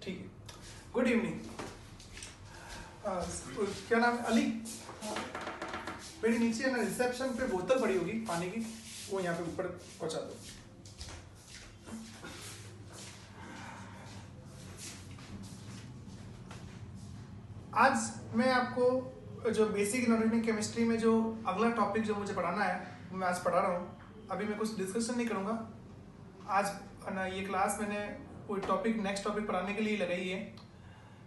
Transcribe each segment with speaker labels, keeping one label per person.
Speaker 1: ठीक है। Good evening. क्या नाम है? अली। मेरी नीचे ना रिसेप्शन पे बोतल पड़ी होगी पानी की, वो यहाँ पे ऊपर पहुँचा दो। आज मैं आपको जो बेसिक इनऑर्गेनिक केमिस्ट्री में जो अगला टॉपिक जो मुझे पढ़ाना है वो मैं आज पढ़ा रहा हूँ। अभी मैं कुछ डिस्कशन नहीं करूँगा आज ना। ये क्लास मैंने कोई टॉपिक नेक्स्ट टॉपिक पढ़ाने के लिए लगाई है,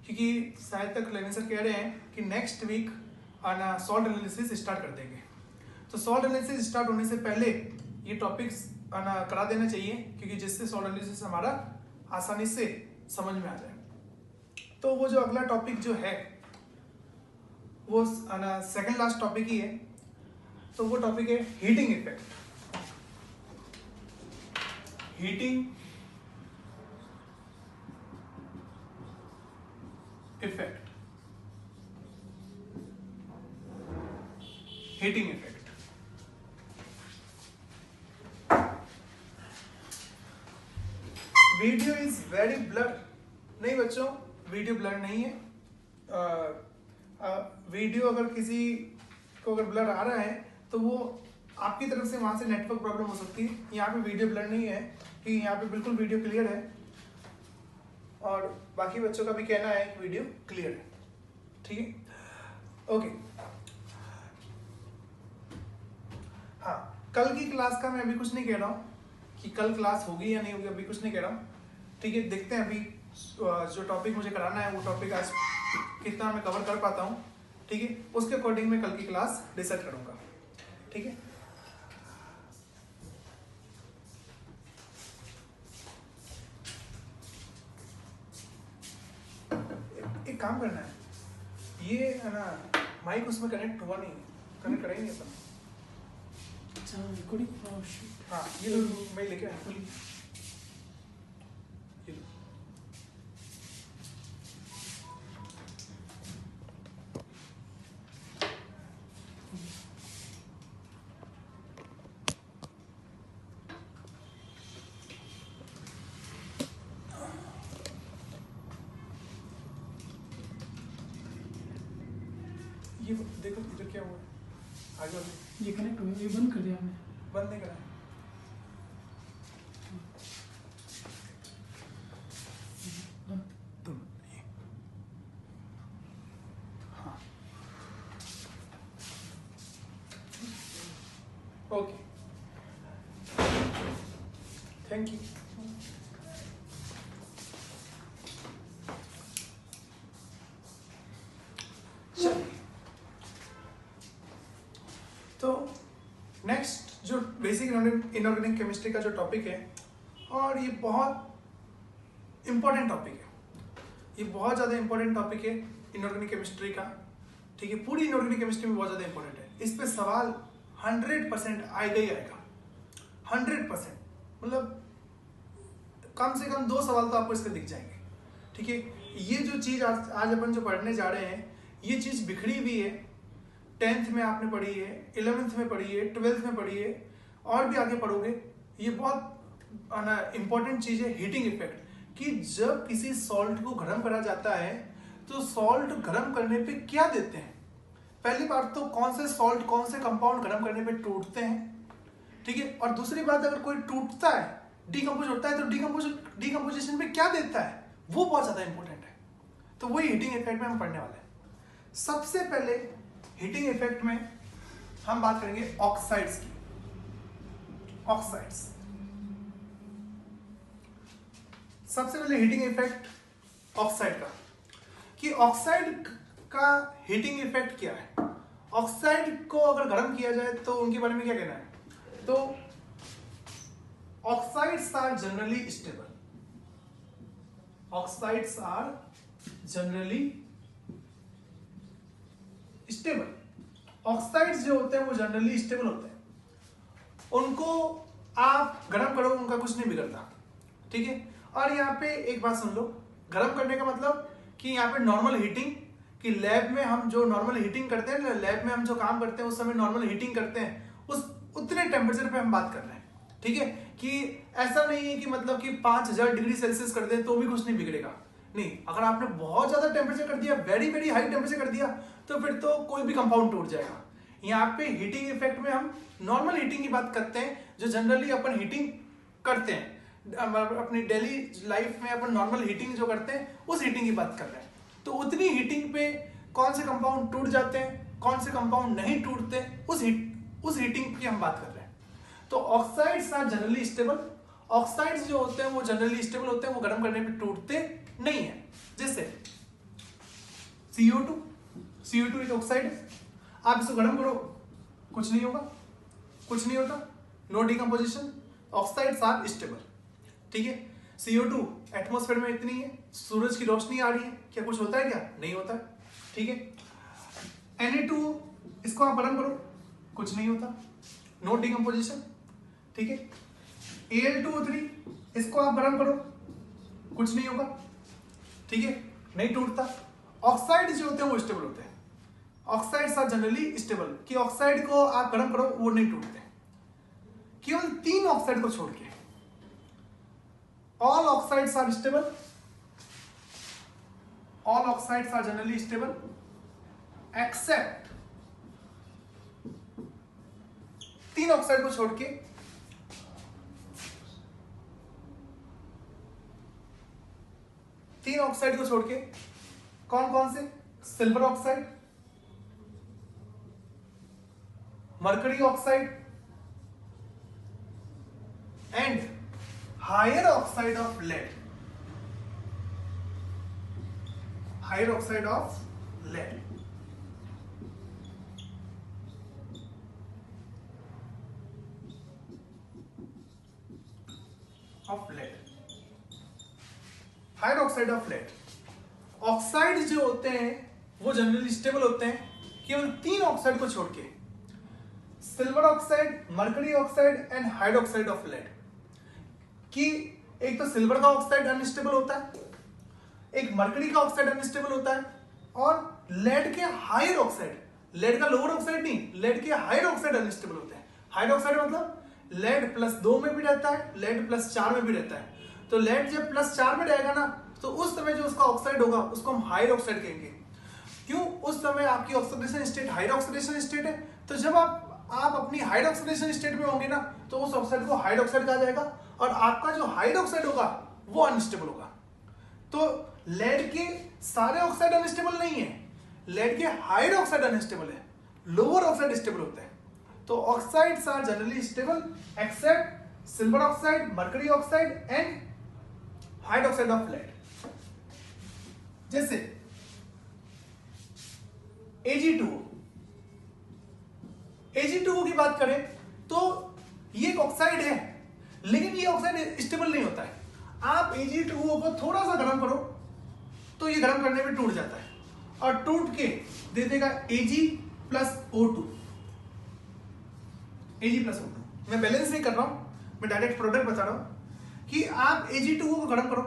Speaker 1: क्योंकि शायद तक लेविन सर कह रहे हैं कि नेक्स्ट वीक ना सॉल्ट एनालिसिस स्टार्ट कर देंगे। तो सॉल्ट एनालिसिस स्टार्ट होने से पहले ये टॉपिक्स ना करा देना चाहिए, क्योंकि जिससे सॉल्ट एनालिसिस हमारा आसानी से समझ में आ जाए। तो वो जो अगला टॉपिक जो है वो सेकंड लास्ट टॉपिक ही है। तो वो टॉपिक है heating effect. Heating effect. Heating effect. Video is very blur. नहीं बच्चों, वीडियो ब्लर नहीं है। वीडियो अगर किसी को अगर ब्लर आ रहा है तो वो आपकी तरफ से वहां से नेटवर्क प्रॉब्लम हो सकती है। यहाँ पे वीडियो ब्लर नहीं है, कि यहाँ पे बिल्कुल वीडियो क्लियर है, और बाकी बच्चों का भी कहना है कि वीडियो क्लियर है। ठीक है, ओके। हाँ, कल की क्लास का मैं अभी कुछ नहीं कह रहा हूँ कि कल क्लास होगी या नहीं होगी, अभी कुछ नहीं कह रहा हूँ। ठीक है, देखते हैं अभी जो टॉपिक मुझे कराना है वो टॉपिक आज कितना मैं कवर कर पाता हूँ। ठीक है, उसके अकॉर्डिंग मैं कल की क्लास डिसाइड करूँगा। ठीक है, एक काम करना है, ये है ना माइक उसमें कनेक्ट हुआ नहीं, कनेक्ट करेंगे अपन।
Speaker 2: अच्छा, रिकॉर्डिंग।
Speaker 1: हाँ, ये लो, मैं लेके आया। ये लो। ये देखो इधर क्या हुआ है, आगे वाले
Speaker 2: ये कनेक्ट हो गया, ये बंद कर दिया हमने।
Speaker 1: बंद नहीं करा। हाँ, ओके, थैंक यू। तो नेक्स्ट जो बेसिक इनऑर्गेनिक केमिस्ट्री का जो टॉपिक है, और ये बहुत इंपॉर्टेंट टॉपिक है, ये बहुत ज़्यादा इंपॉर्टेंट टॉपिक है इनऑर्गेनिक केमिस्ट्री का। ठीक है, पूरी इनऑर्गेनिक केमिस्ट्री में बहुत ज़्यादा इंपॉर्टेंट है। इस पे सवाल 100% आएगा ही आएगा, 100%। मतलब कम से कम 2 सवाल तो आपको इसके दिख जाएंगे। ठीक है, ये जो चीज़ आज अपन जो पढ़ने जा रहे हैं, ये चीज़ बिखरी भी है। 10th में आपने पढ़ी है, 11th में पढ़ी है, 12th में पढ़ी है, और भी आगे पढ़ोगे। ये बहुत इंपॉर्टेंट चीज़ है हीटिंग इफेक्ट, कि जब किसी सॉल्ट को गर्म करा जाता है तो सॉल्ट गर्म करने पे क्या देते हैं। पहली बात तो कौन से सॉल्ट, कौन से कंपाउंड गर्म करने पे टूटते हैं। ठीक है, और दूसरी बात, अगर कोई टूटता है, डिकम्पोज होता है, तो डिकम्पोजिशन में क्या देता है, वो बहुत ज़्यादा इंपॉर्टेंट है। तो वही हीटिंग इफेक्ट में हम पढ़ने वाले हैं। सबसे पहले हीटिंग इफेक्ट में हम बात करेंगे ऑक्साइड्स की। ऑक्साइड्स, सबसे पहले हीटिंग इफेक्ट ऑक्साइड का, कि ऑक्साइड का हीटिंग इफेक्ट क्या है। ऑक्साइड को अगर गर्म किया जाए तो उनके बारे में क्या कहना है। तो oxides are generally stable. Oxides are generally stable. Oxides जो होते हैं वो जनरली स्टेबल होते हैं। उनको आप गर्म करो, उनका कुछ नहीं बिगड़ता। ठीक है, और यहाँ पे एक बात सुन लो, गर्म करने का मतलब कि यहाँ पे नॉर्मल हीटिंग, कि लैब में हम जो नॉर्मल हीटिंग करते हैं, लैब में हम जो काम करते हैं उस समय नॉर्मल हीटिंग करते हैं, उस उतने टेम्परेचर पे हम बात कर रहे हैं। ठीक है, कि ऐसा नहीं है कि मतलब कि 5000 डिग्री सेल्सियस कर दें तो भी कुछ नहीं बिगड़ेगा। नहीं, अगर आपने बहुत ज्यादा टेम्परेचर कर दिया, वेरी वेरी हाई टेम्परेचर कर दिया, तो फिर तो कोई भी कंपाउंड टूट जाएगा। यहाँ पे हीटिंग इफेक्ट में हम नॉर्मल हीटिंग की बात करते हैं, जो जनरली अपन हीटिंग करते हैं अपनी डेली लाइफ में, अपन नॉर्मल हीटिंग जो करते हैं उस हीटिंग की बात कर रहे हैं। तो उतनी हीटिंग पे कौन से कंपाउंड टूट जाते हैं, कौन से कंपाउंड नहीं टूटते, उस हीटिंग की हम बात कर रहे हैं। तो oxides are generally stable. Oxides जो होते हैं वो जनरली स्टेबल होते हैं, वो गर्म करने पे टूटते नहीं है। जैसे CO2, CO2 एक ऑक्साइड है, आप इसको गर्म करो कुछ नहीं होगा, कुछ नहीं होता, no decomposition, oxides are stable. ठीक है, CO2 एटमॉस्फेयर में इतनी है, सूरज की रोशनी आ रही है, क्या कुछ होता है? क्या नहीं होता है। ठीक है, Na2 इसको आप गर्म करो कुछ नहीं होता, नो डिकम्पोजिशन। ठीक है, Al2O3 इसको आप गर्म करो कुछ नहीं होगा। ठीक है, नहीं टूटता। ऑक्साइड जो होते हैं वो स्टेबल होते हैं। ऑक्साइड्स आर जनरली स्टेबल, कि ऑक्साइड को आप गर्म करो वो नहीं टूटते, केवल 3 ऑक्साइड को छोड़ के। All oxides are stable, all oxides are generally stable except 3 oxide को छोड़ के। तीन ऑक्साइड को छोड़ के कौन कौन से? Silver oxide, mercury oxide and higher oxide of lead. Higher oxide of lead. Of lead, higher oxide of lead. Oxide जो होते हैं वो जनरली स्टेबल होते हैं, केवल 3 ऑक्साइड को छोड़ के, silver oxide, mercury oxide and hydroxide of lead. कि एक तो सिल्वर का ऑक्साइड अनस्टेबल होता है, एक मरकरी का ऑक्साइड अनस्टेबल होता है, और लेड के हायर ऑक्साइड, लेड का लोअर ऑक्साइड नहीं, लेड के हायर ऑक्साइड अनस्टेबल होते हैं। हायर ऑक्साइड मतलब लेड +2 में भी रहता है, लेड +4 में भी रहता है। तो लेड जब +4 में रहेगा ना, तो उस समय जो उसका ऑक्साइड होगा उसको हम हायर ऑक्साइड कहेंगे। क्यों? उस समय आपकी oxidation state higher oxidation state है, तो जब आप अपनी हायर ऑक्सीडेशन स्टेट में होंगे ना, तो उस ऑक्साइड को हायर ऑक्साइड कहा जाएगा, और आपका जो हायर ऑक्साइड होगा वो अनस्टेबल होगा। तो लेड के सारे ऑक्साइड अनस्टेबल नहीं है, लेड के हायर ऑक्साइड अनस्टेबल है, लोअर ऑक्साइड स्टेबल होता है। तो oxides are generally stable except silver oxide, mercury oxide and hydroxide of lead. जैसे Ag2O, Ag2O की बात करें तो ये एक ऑक्साइड है, लेकिन ये ऑक्साइड स्टेबल नहीं होता है। आप Ag2O को थोड़ा सा गर्म करो तो ये गर्म करने में टूट जाता है, और टूट के दे देगा Ag+O2। Ag+O2, मैं बैलेंस नहीं कर रहा हूं, मैं डायरेक्ट प्रोडक्ट बता रहा हूं कि आप Ag2O को गर्म करो,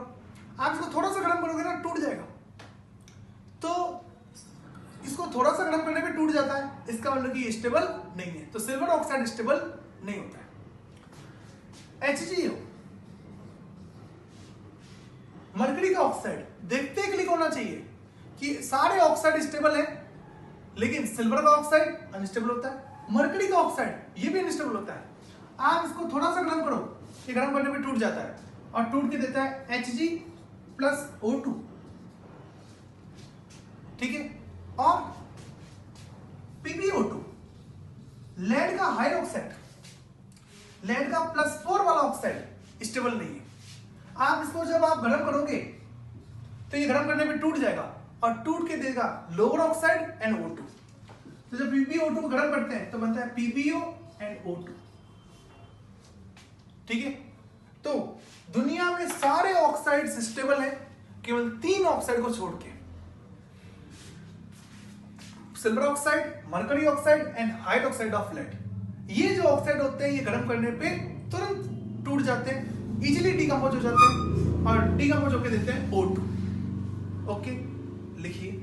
Speaker 1: आप इसको थोड़ा सा गर्म करोगे ना टूट जाएगा। तो इसको थोड़ा सा गर्म करने में टूट जाता है, इसका मतलब कि स्टेबल नहीं है। तो सिल्वर ऑक्साइड स्टेबल नहीं होता है। HgO, मरकरी का ऑक्साइड, देखते क्लिक होना चाहिए कि सारे ऑक्साइड स्टेबल है, लेकिन सिल्वर का ऑक्साइड अनस्टेबल होता है, मरकरी का ऑक्साइड ये भी अनस्टेबल होता है। आप इसको थोड़ा सा गर्म करो, ये गर्म करने में टूट जाता है, और टूट के देता है Hg+O2। ठीक है, और PbO2, लेड का हायर ऑक्साइड, लेड का +4 वाला ऑक्साइड स्टेबल नहीं है। आप इसको जब आप गर्म करोगे तो ये गर्म करने में टूट जाएगा, और टूट के देगा लोअर ऑक्साइड एंड O2। तो जब PbO2 को गर्म करते हैं तो बनता है PbO एंड O2। ठीक है, तो दुनिया में सारे ऑक्साइड स्टेबल है, केवल 3 ऑक्साइड को छोड़ के, silver oxide, mercury oxide and hydroxide of lead. ये जो ऑक्साइड होते हैं ये गर्म करने पे तुरंत टूट जाते हैं, इजीली डिकम्पोज हो जाते हैं, और डिकम्पोज होकर देते हैं O2। ओके, लिखिए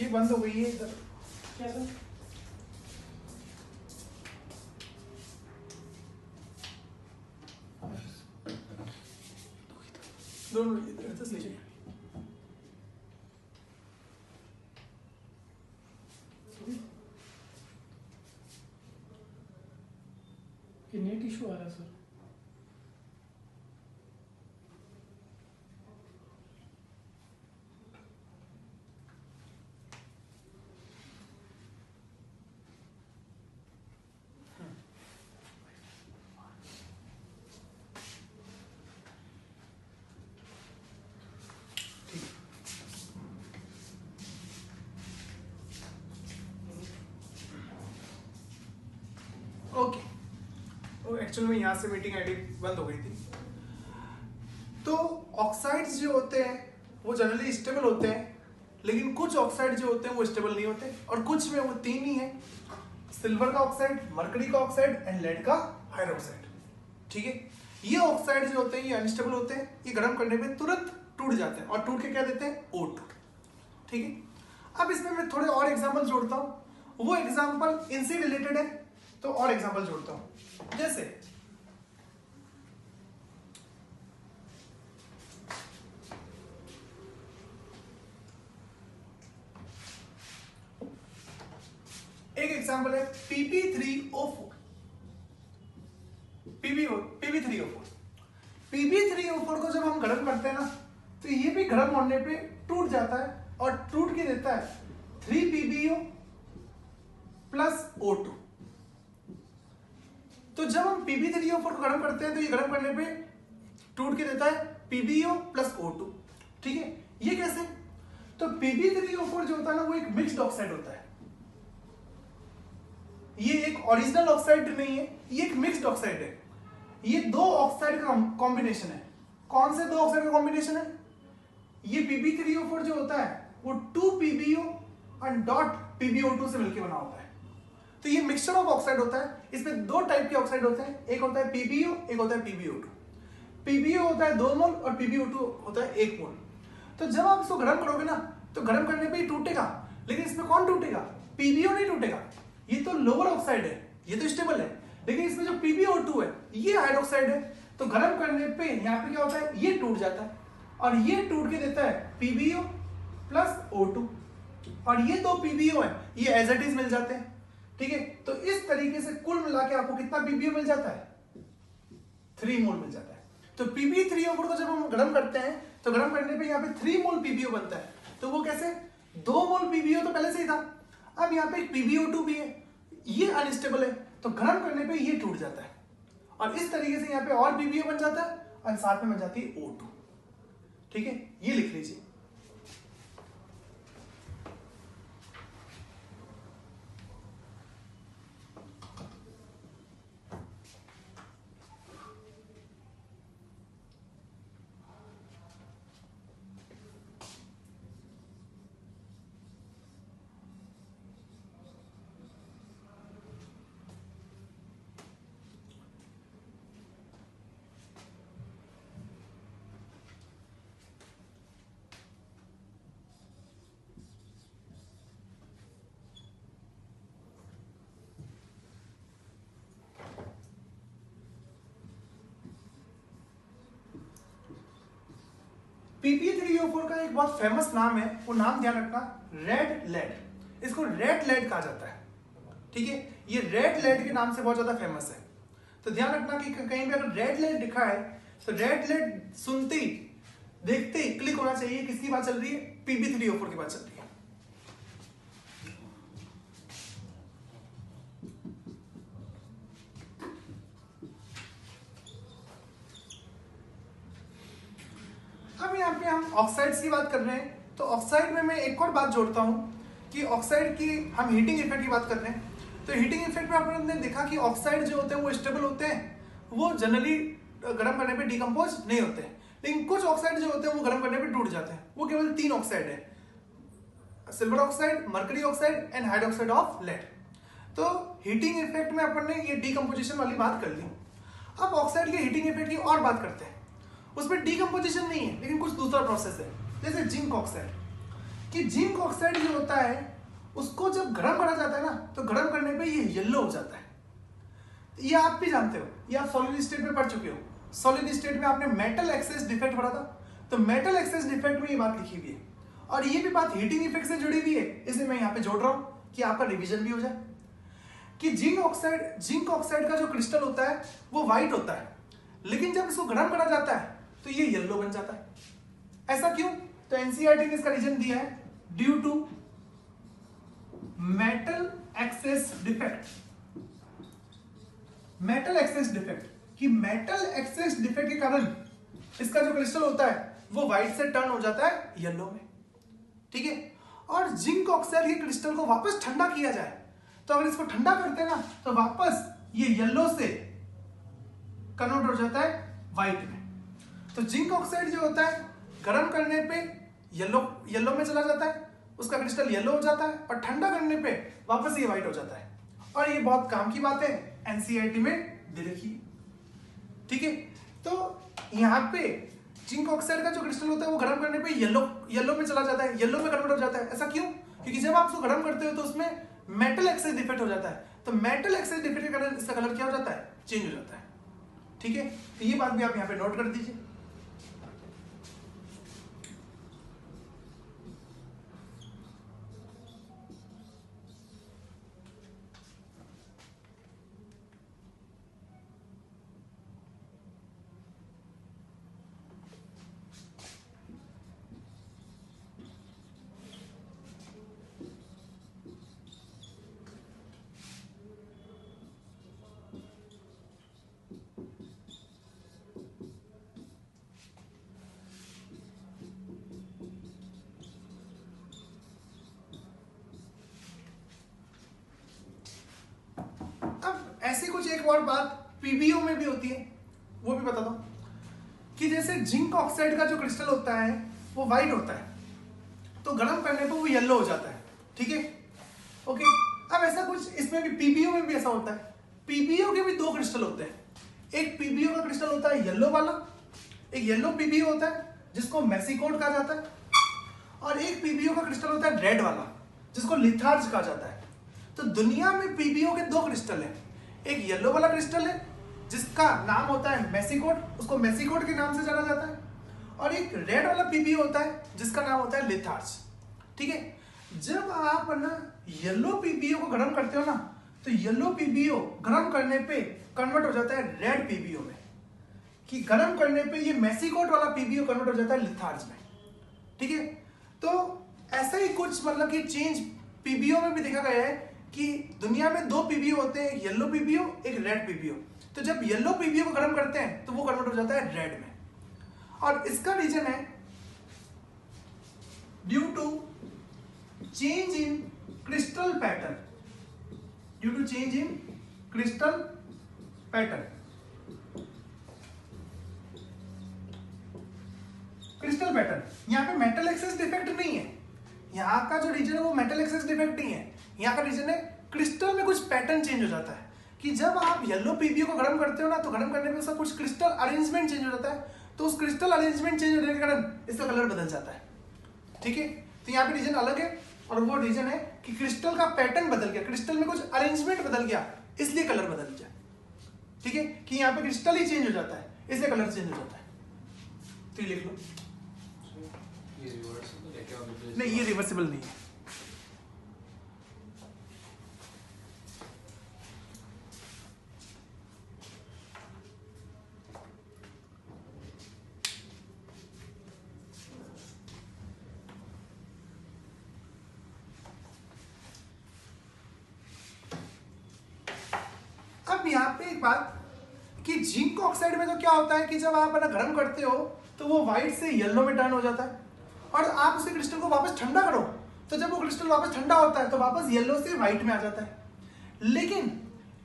Speaker 1: लाइट बंद हो गई है इधर।
Speaker 2: क्या सर?
Speaker 1: दोनों इधर से लीजिए।
Speaker 2: ये नेट इशू आ रहा है सर।
Speaker 1: ओके, तो एक्चुअल में यहाँ से मीटिंग आईडी बंद हो गई थी। तो ऑक्साइड्स जो होते हैं वो जनरली स्टेबल होते हैं, लेकिन कुछ ऑक्साइड जो होते हैं वो स्टेबल नहीं होते, और कुछ में वो तीन ही है, सिल्वर का ऑक्साइड, मरकरी का ऑक्साइड एंड लेड का हाइड्रोक्साइड। ठीक है, ये ऑक्साइड जो होते हैं ये अनस्टेबल होते हैं, ये गर्म करने पे तुरंत टूट जाते हैं और टूट के क्या देते हैं, O2। ठीक है, अब इसमें मैं थोड़े और एग्जाम्पल जोड़ता हूँ, वो एग्जाम्पल इनसे रिलेटेड है तो और एग्जाम्पल जोड़ता हूं। जैसे एक एग्जाम्पल है Pp3O4। Pp3O4 को जब हम गर्म करते हैं ना, तो ये भी गर्म होने पे टूट जाता है और टूट के देता है 3PbO प्लस O2। तो जब हम Pb3O4 को गर्म करते हैं तो ये गर्म करने पे टूट के देता है PbO प्लस O2। ठीक है, ये कैसे? तो Pb3O4 जो होता है ना वो एक मिक्स्ड ऑक्साइड होता है, ये एक ओरिजिनल ऑक्साइड नहीं है, ये एक मिक्स्ड ऑक्साइड है। ये दो ऑक्साइड का कॉम्बिनेशन है। कौन से दो ऑक्साइड का कॉम्बिनेशन है? ये Pb3O4 जो होता है वो 2PbO और डॉट PbO2 से मिलकर बना होता है। तो ये मिक्सचर ऑफ ऑक्साइड होता है। इसमें दो टाइप के ऑक्साइड होते हैं, एक होता है PbO, एक होता है PbO2। PbO होता है 2 मोल और PbO2 होता है 1 मोल। तो जब आप इसको गर्म करोगे ना, तो गर्म करने पे ही टूटेगा, लेकिन इसमें कौन टूटेगा? PbO नहीं टूटेगा, ये तो लोअर ऑक्साइड है, ये तो स्टेबल है। लेकिन इसमें जो PbO2 है ये हाइड्रोक्साइड है, तो गर्म करने पे यहाँ पे क्या होता है, ये टूट जाता है और ये टूट के देता है PbO प्लस O2, और ये दो PbO है ये एज इट इज मिल जाते हैं। ठीक है, तो इस तरीके से कुल मिला के आपको कितना PbO मिल जाता है? 3 मोल मिल जाता है। तो Pb3O4 को जब हम गर्म करते हैं तो गर्म करने पे यहाँ पे 3 मोल PbO बनता है। तो वो कैसे? 2 मोल PbO तो पहले से ही था, अब यहाँ पे एक PbO2 भी है, ये अनस्टेबल है, तो गर्म करने पे ये टूट जाता है और इस तरीके से यहाँ पे और PbO बन जाता है और साथ में बन जाती है O2। ठीक है, ये लिख लीजिए। Pp3O4 का एक बहुत फेमस नाम है, वो नाम ध्यान रखना, रेड लेड। इसको रेड लेड कहा जाता है। ठीक है, ये रेड लेड के नाम से बहुत ज्यादा फेमस है। तो ध्यान रखना कि कहीं भी अगर रेड लेड लिखा है तो रेड लेड सुनते ही देखते ही क्लिक होना चाहिए किसकी बात चल रही है, Pb3O4 की बात चल रही है। अब यहाँ पे हम ऑक्साइड्स की बात कर रहे हैं, तो ऑक्साइड में मैं एक और बात जोड़ता हूँ कि ऑक्साइड की हम हीटिंग इफेक्ट की बात कर रहे हैं। तो हीटिंग इफेक्ट में आपने देखा कि ऑक्साइड जो होते हैं वो स्टेबल होते हैं, वो जनरली गर्म करने पे डिकम्पोज नहीं होते हैं, लेकिन कुछ ऑक्साइड जो होते हैं वो गर्म करने पे टूट जाते हैं। वो केवल 3 ऑक्साइड है, silver oxide, mercury oxide and hydroxide of lead. तो हीटिंग इफेक्ट में अपन ने ये डिकम्पोजिशन वाली बात कर ली। अब ऑक्साइड के हीटिंग इफेक्ट की और बात करते हैं। उसमें डिकम्पोजिशन नहीं है लेकिन कुछ दूसरा प्रोसेस है, जैसे जिंक ऑक्साइड। कि जिंक ऑक्साइड जो होता है उसको जब गर्म करा जाता है ना, तो गर्म करने पे ये येलो हो जाता है। ये आप भी जानते हो, ये आप सॉलिड स्टेट में पढ़ चुके हो। सॉलिड स्टेट में आपने मेटल एक्सेस डिफेक्ट पढ़ा था, तो मेटल एक्सेस डिफेक्ट में ये बात लिखी हुई है, और ये भी बात हीटिंग इफेक्ट से जुड़ी हुई है, इसलिए मैं यहाँ पे जोड़ रहा हूँ कि आपका रिवीजन भी हो जाए। कि जिंक ऑक्साइड का जो क्रिस्टल होता है वो व्हाइट होता है, लेकिन जब इसको गर्म करा जाता है तो ये येलो बन जाता है। ऐसा क्यों? तो एनसीईआरटी ने इसका रीजन दिया है, due to metal excess defect. Metal excess defect, कि मेटल एक्सेस डिफेक्ट के कारण इसका जो क्रिस्टल होता है वो व्हाइट से टर्न हो जाता है येलो में। ठीक है, और जिंक ऑक्साइड के क्रिस्टल को वापस ठंडा किया जाए, तो अगर इसको ठंडा करते हैं ना, तो वापस ये येलो से कन्वर्ट हो जाता है व्हाइट में। तो जिंक ऑक्साइड जो होता है गर्म करने पे येलो में चला जाता है, उसका क्रिस्टल येलो हो जाता है, और ठंडा करने पे वापस ये व्हाइट हो जाता है। और ये बहुत काम की बात है, एनसीईआरटी में दे रखी है। ठीक है, तो यहाँ पे जिंक ऑक्साइड का जो क्रिस्टल होता है वो गर्म करने पे येलो में चला जाता है, येलो में कन्वर्ट हो जाता है। ऐसा क्यों? क्योंकि जब आप उसको गर्म करते हो तो उसमें मेटल एक्सेस डिफेक्ट हो जाता है, तो मेटल एक्सेस डिफेक्ट के कारण इसका कलर क्या हो जाता है? चेंज हो जाता है। ठीक है, तो ये बात भी आप यहाँ पे नोट कर दीजिए। ऐसी कुछ एक और बात पीबीओ में भी होती है, वो भी बता दो। कि जैसे जिंक ऑक्साइड का जो क्रिस्टल होता है वो व्हाइट होता है, तो गर्म करने पर वो येलो हो जाता है। ठीक है, ओके। अब ऐसा कुछ इसमें भी पीबीओ में भी ऐसा होता है। पीबीओ के भी दो क्रिस्टल होते हैं, एक पीबीओ का क्रिस्टल होता है येलो वाला, एक येलो पीबीओ होता है जिसको मेसिकोट कहा जाता है, और एक पीबीओ का क्रिस्टल होता है रेड वाला जिसको लिथार्ज कहा जाता है। तो दुनिया में पीबीओ के दो क्रिस्टल हैं, एक येलो वाला क्रिस्टल है जिसका नाम होता है मेसिकोट, उसको मेसिकोट के नाम से जाना जाता है, और एक रेड वाला पीबीओ होता है जिसका नाम होता है लिथार्ज। ठीक है, जब आप ना येलो पीबीओ को गर्म करते हो ना, तो येलो पीबीओ गर्म करने पे कन्वर्ट हो जाता है रेड पीबीओ में, कि गर्म करने पे ये मेसिकोट वाला पीबीओ कन्वर्ट हो जाता है लिथार्ज में। ठीक है, तो ऐसा ही कुछ मतलब कि चेंज पीबीओ में भी देखा गया है कि दुनिया में दो पीबीओ होते हैं, एक येलो पीबीओ एक रेड पीबीओ। तो जब येलो पीबीओ को गर्म करते हैं तो वो कन्वर्ट हो जाता है रेड में, और इसका रीजन है due to change in crystal pattern, due to change in crystal pattern. Crystal pattern, यहाँ पे मेटल एक्सेस डिफेक्ट नहीं है, यहाँ का जो रीजन है वो मेटल एक्सेस डिफेक्ट नहीं है, यहाँ का रीजन है क्रिस्टल में कुछ पैटर्न चेंज हो जाता है। कि जब आप येलो पीबीओ को गर्म करते हो ना, तो गर्म करने में उसका कुछ क्रिस्टल अरेंजमेंट चेंज हो जाता है, तो उस क्रिस्टल अरेंजमेंट चेंज होने के कारण इसका कलर बदल जाता है। ठीक है, तो यहाँ पे रीजन अलग है, और वो रीजन है कि क्रिस्टल का पैटर्न बदल गया, क्रिस्टल में कुछ अरेंजमेंट बदल गया, इसलिए कलर बदल गया। ठीक है, कि यहाँ पे क्रिस्टल ही चेंज हो जाता है, इसलिए कलर चेंज हो जाता है। तो ये लिख लो, नहीं ये रिवर्सिबल नहीं है। अब यहाँ पे एक बात कि जिंक ऑक्साइड में तो क्या होता है कि जब आप ना गर्म करते हो तो वो व्हाइट से येलो में टर्न हो जाता है, और आप उसी क्रिस्टल को वापस ठंडा करो तो जब वो क्रिस्टल वापस ठंडा होता है तो वापस येलो से व्हाइट में आ जाता है। लेकिन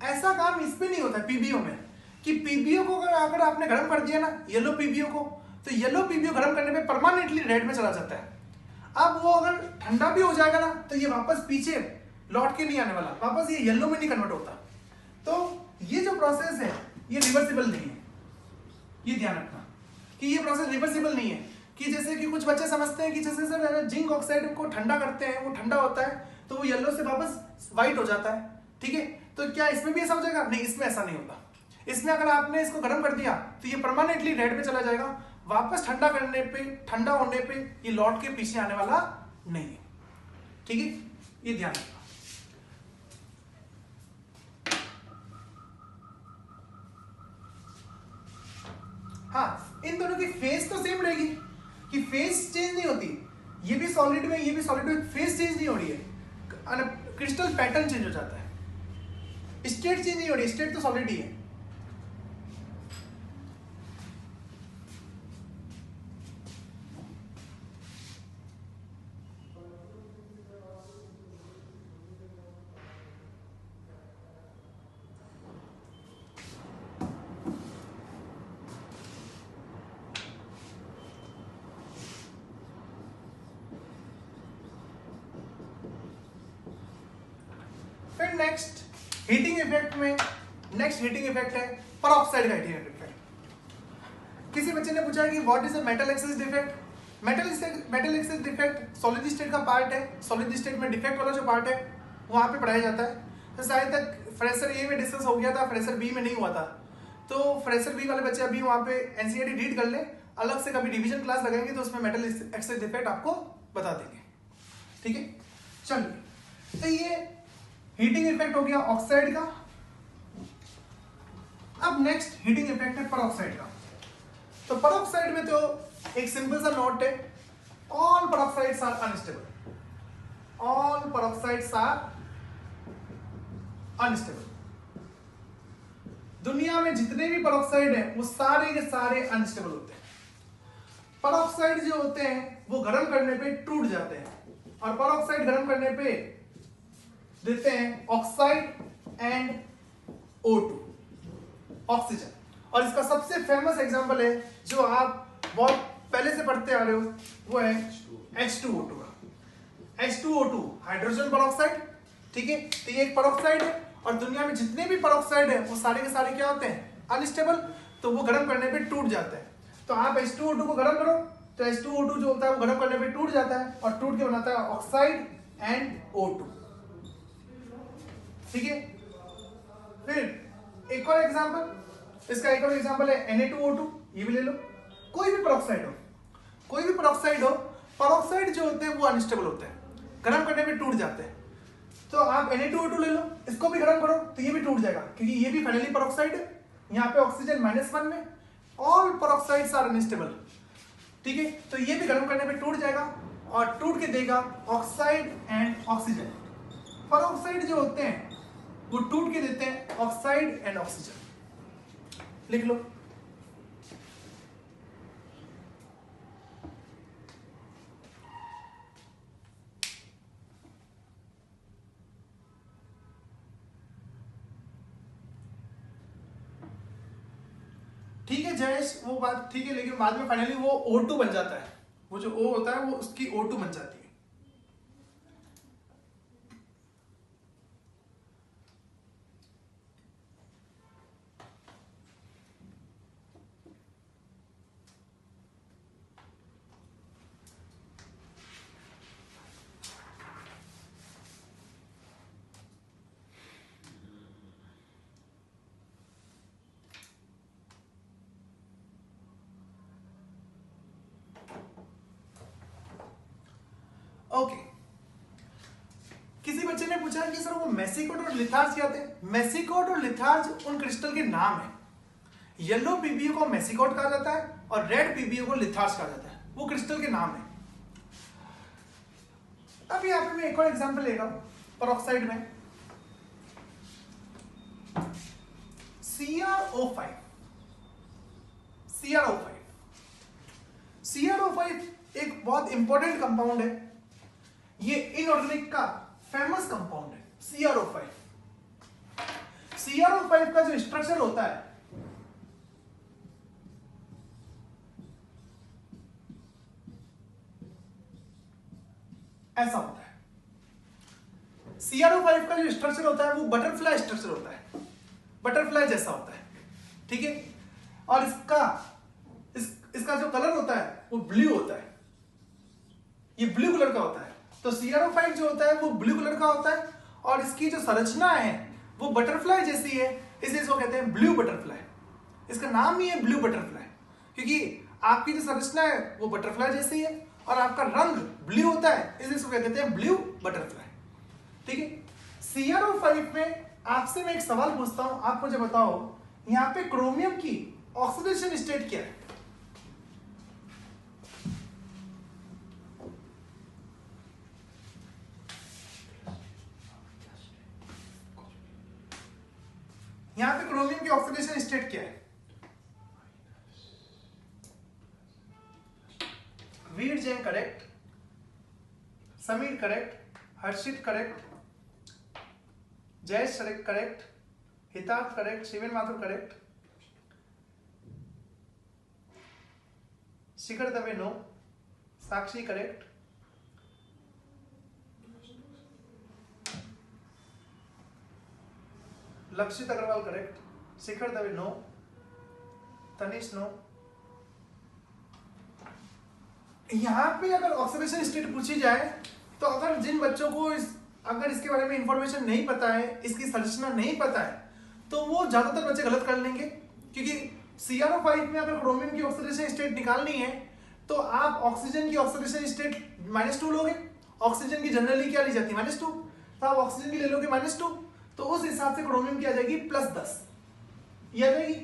Speaker 1: ऐसा काम इस पे नहीं होता है पीबीओ में, कि पीबीओ को अगर आपने गर्म कर दिया ना येलो पीबीओ को, तो येलो पीबीओ गर्म करने पे परमानेंटली रेड में चला जाता है। अब वो अगर ठंडा भी हो जाएगा ना तो ये वापस पीछे लौट के नहीं आने वाला, वापस ये येलो में नहीं कन्वर्ट होता। तो ये जो प्रोसेस है ये रिवर्सिबल नहीं है, ये ध्यान रखना कि ये प्रोसेस रिवर्सिबल नहीं है। कि जैसे कि कुछ बच्चे समझते हैं कि जैसे सर अगर जिंक ऑक्साइड को ठंडा करते हैं, वो ठंडा होता है तो वो येलो से वापस व्हाइट हो जाता है, ठीक है। तो क्या इसमें भी ऐसा हो जाएगा? नहीं, इसमें ऐसा नहीं होता। इसमें अगर आपने इसको गर्म कर दिया तो ये परमानेंटली रेड में चला जाएगा, वापस ठंडा करने पे, ठंडा होने पे ये लौट के पीछे आने वाला नहीं है, ठीक है, ये ध्यान रखना। हाँ, इन दोनों की फेस तो सेम रहेगी कि फेस चेंज नहीं होती, ये भी सॉलिड में, ये भी सॉलिड में, फेस चेंज नहीं हो रही है, क्रिस्टल पैटर्न चेंज हो जाता है, स्टेट चेंज नहीं हो रही, स्टेट तो सॉलिड ही है। फिर नेक्स्ट हीटिंग इफेक्ट में, नेक्स्ट हीटिंग इफेक्ट है परऑक्साइड का हीटिंग इफेक्ट। किसी बच्चे ने पूछा कि what is a metal excess defect. Metal excess defect solid state का पार्ट है, सॉलिड स्टेट में डिफेक्ट वाला जो पार्ट है वहां पे पढ़ाया जाता है। तो शायद तक फ्रेशर ए में डिस्कस हो गया था, फ्रेशर बी में नहीं हुआ था, तो फ्रेशर बी वाले बच्चे अभी वहां पे एनसीईआरटी रीड कर ले, अलग से कभी डिवीजन क्लास लगाएंगे तो उसमें मेटल एक्सेस डिफेक्ट आपको बता देंगे, ठीक है। चलिए, तो ये हीटिंग इफेक्ट हो गया ऑक्साइड का। अब नेक्स्ट हीटिंग इफेक्ट है परऑक्साइड का। तो परऑक्साइड में तो एक सिंपल सा नोट है, all peroxides are unstable, all peroxides are unstable. दुनिया में जितने भी परऑक्साइड हैं वो सारे के सारे अनस्टेबल होते हैं। परऑक्साइड जो होते हैं वो गर्म करने पे टूट जाते हैं, और परऑक्साइड गर्म करने पे देते हैं ऑक्साइड एंड O2, ऑक्सीजन। और इसका सबसे फेमस एग्जांपल है जो आप बहुत पहले से पढ़ते आ रहे हो, वो है H2O2 का। H2O2 हाइड्रोजन परऑक्साइड, ठीक है। तो ये एक परऑक्साइड है, और दुनिया में जितने भी परऑक्साइड है वो सारे के सारे क्या होते हैं? अनस्टेबल। तो वो गर्म करने पे टूट जाते हैं। तो आप H2O2 को गर्म करो तो H2O2 जो होता है वो गर्म करने पे टूट जाता है, और टूट के बनाता है ऑक्साइड एंड O2, ठीक है। फिर एक और एग्जांपल, इसका एक और एग्जांपल है Na2O2, ये भी ले लो। कोई भी परऑक्साइड हो, कोई भी परऑक्साइड हो, परऑक्साइड जो होते हैं वो अनस्टेबल होते हैं, गर्म करने पे टूट जाते हैं। तो आप Na2O2 ले लो, इसको भी गर्म करो तो ये भी टूट जाएगा, क्योंकि ये भी फाइनली परऑक्साइड है। यहाँ पे ऑक्सीजन -1 में, ऑल परऑक्साइड्स आर अनस्टेबल, ठीक है। तो ये भी गर्म करने पे टूट जाएगा और टूट के देगा ऑक्साइड एंड ऑक्सीजन। परऑक्साइड जो होते हैं वो टूट के देते हैं ऑक्साइड एंड ऑक्सीजन, लिख लो। ठीक है जयेश, वो बात ठीक है, लेकिन बाद में फाइनली वो O2 बन जाता है, वो जो O होता है वो उसकी O2 बन जाती है। ओके, किसी बच्चे ने पूछा कि सर वो मेसिकोट और लिथार्ज क्या थे। मेसिकोट और लिथार्ज उन क्रिस्टल के नाम है। येलो पीबीओ को मेसिकोट कहा जाता है और रेड पीबीओ को लिथार्ज कहा जाता है, वो क्रिस्टल के नाम है। अब यहाँ पे मैं एक और एग्जांपल लेगा परऑक्साइड में, CrO5। CrO5 एक बहुत इंपॉर्टेंट कंपाउंड है, ये इनऑर्गेनिक का फेमस कंपाउंड है CrO5। CrO5 का जो स्ट्रक्चर होता है ऐसा होता है। CrO5 का जो स्ट्रक्चर होता है वो बटरफ्लाई स्ट्रक्चर होता है, बटरफ्लाई जैसा होता है, ठीक है। और इसका जो कलर होता है वो ब्लू होता है, ये ब्लू कलर का होता है। तो CrO5 जो होता है वो ब्लू कलर का होता है और इसकी जो संरचना है वो बटरफ्लाई जैसी है, इसलिए इसको कहते हैं ब्लू बटरफ्लाई। इसका नाम ही है ब्लू बटरफ्लाई, क्योंकि आपकी जो संरचना है वो बटरफ्लाई जैसी है और आपका रंग ब्लू होता है, इसलिए इसको कहते हैं ब्लू बटरफ्लाई। ठीक है, CrO5 में आपसे मैं एक सवाल पूछता हूं, आप मुझे बताओ यहां पे क्रोमियम की ऑक्सीडेशन स्टेट क्या है? यहां पे क्रोमियम की ऑक्सीडेशन स्टेट क्या है? वीर जैन करेक्ट, समीर करेक्ट, हर्षित करेक्ट, जयेश करेक्ट, हितार्थ करेक्ट, शिवेन माथुर करेक्ट, शिखर दवे नो, साक्षी करेक्ट, लक्षित अग्रवाल करेक्ट, शिखर दवे नो, तनिष नो। यहां पे अगर ऑक्सीडेशन स्टेट पूछी जाए तो अगर जिन बच्चों को अगर इसके बारे में इंफॉर्मेशन नहीं पता है, इसकी संरचना नहीं पता है, तो वो ज्यादातर बच्चे गलत कर लेंगे, क्योंकि CrO5 में अगर क्रोमियम की ऑक्सीडेशन स्टेट निकालनी है तो आप ऑक्सीजन की ऑक्सीडेशन स्टेट -2 लोगे। ऑक्सीजन की जनरली क्या ली जाती है? -2। तो आप ऑक्सीजन की ले लोगे -2, तो उस हिसाब से क्रोमियम की आ जाएगी +10, ये आ जाएगी।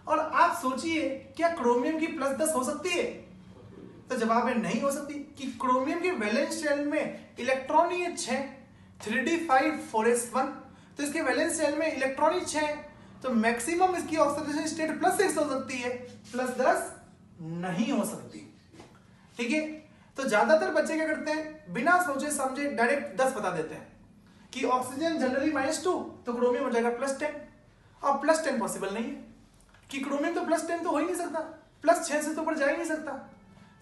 Speaker 1: और आप सोचिए क्या क्रोमियम की +10 हो सकती है? तो जवाब है नहीं हो सकती, कि क्रोमियम के वैलेंस शेल में इलेक्ट्रॉन ही है 6, 3d5 4s1, तो इसके वैलेंस शेल में इलेक्ट्रॉन ही 6, तो मैक्सिमम इसकी ऑक्सीडेशन स्टेट +6 हो सकती है, +10 नहीं हो सकती। ठीक है, तो ज्यादातर बच्चे क्या करते हैं, बिना सोचे समझे डायरेक्ट 10 बता देते हैं कि ऑक्सीजन जनरली -2, तो क्रोमियम हो जाएगा +10, और +10 पॉसिबल नहीं है, कि क्रोमियम तो +10 तो हो ही नहीं सकता, +6 से तो ऊपर जा ही नहीं सकता,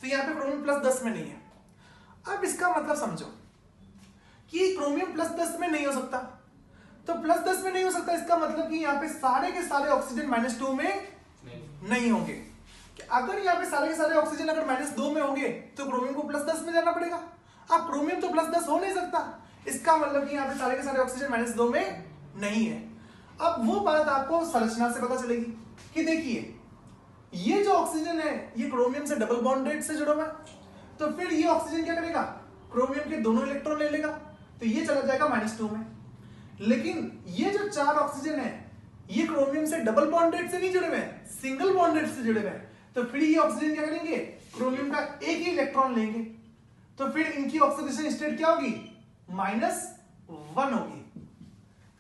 Speaker 1: तो यहाँ पे क्रोमियम +10 में नहीं है। अब इसका मतलब समझो कि क्रोमियम +10 में नहीं हो सकता, तो +10 में नहीं हो सकता, इसका मतलब कि यहाँ पे सारे के सारे ऑक्सीजन -2 में नहीं होंगे। अगर यहाँ पे सारे के सारे ऑक्सीजन अगर -2 में होंगे तो क्रोमियम को +10 में जाना पड़ेगा। अब क्रोमियम तो +10 हो नहीं सकता, इसका मतलब कि यहाँ पे सारे के सारे ऑक्सीजन -2 में नहीं है। अब वो बात आपको संरचना से पता चलेगी कि देखिए ये जो ऑक्सीजन है ये क्रोमियम से डबल बॉन्डेड से जुड़ा हुआ है, तो फिर ये ऑक्सीजन क्या करेगा, क्रोमियम के दोनों इलेक्ट्रॉन ले लेगा, तो ये चला जाएगा -2 में। लेकिन ये जो 4 ऑक्सीजन है ये क्रोमियम से डबल बॉन्डेड से नहीं जुड़े हुए हैं, सिंगल बॉन्डेड से जुड़े हुए हैं, तो फिर ये ऑक्सीजन क्या करेंगे, क्रोमियम का एक ही इलेक्ट्रॉन लेंगे, तो फिर इनकी ऑक्सीडेशन स्टेट क्या होगी, -1 होगी।